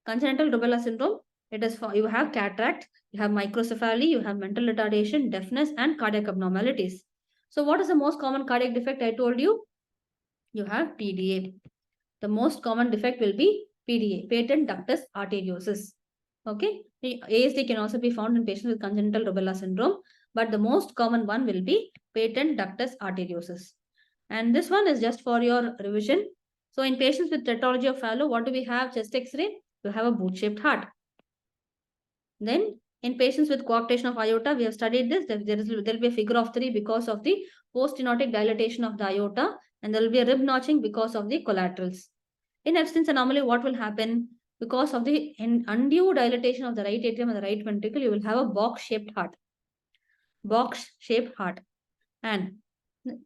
Congenital rubella syndrome, it is for you have cataract, you have microcephaly, you have mental retardation, deafness, and cardiac abnormalities. So what is the most common cardiac defect? I told you, you have PDA. The most common defect will be PDA, patent ductus arteriosus. Okay. The ASD can also be found in patients with congenital rubella syndrome, but the most common one will be patent ductus arteriosus. And this one is just for your revision. So in patients with tetralogy of fallot, what do we have? Chest X-ray. You have a boot-shaped heart. Then in patients with coarctation of aorta, we have studied this. There will be a figure of 3 because of the post-stenotic dilatation of the aorta, and there will be a rib notching because of the collaterals. In Ebstein's anomaly, what will happen? Because of the undue dilatation of the right atrium and the right ventricle, you will have a box-shaped heart. Box-shaped heart. And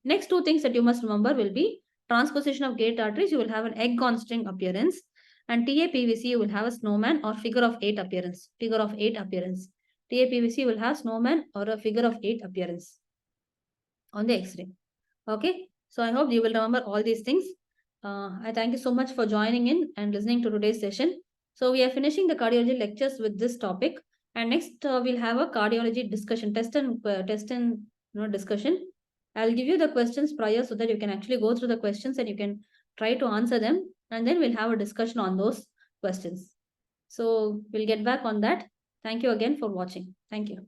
next 2 things that you must remember will be transposition of gate arteries. You will have an egg on string appearance. And TAPVC, you will have a snowman or figure of 8 appearance. Figure of 8 appearance. TAPVC will have snowman or a figure of 8 appearance on the X-ray. Okay. So I hope you will remember all these things. I thank you so much for joining in and listening to today's session. So we are finishing the cardiology lectures with this topic. And next we'll have a cardiology discussion, test and discussion. I'll give you the questions prior so that you can actually go through the questions and you can try to answer them. And then we'll have a discussion on those questions. So we'll get back on that. Thank you again for watching. Thank you.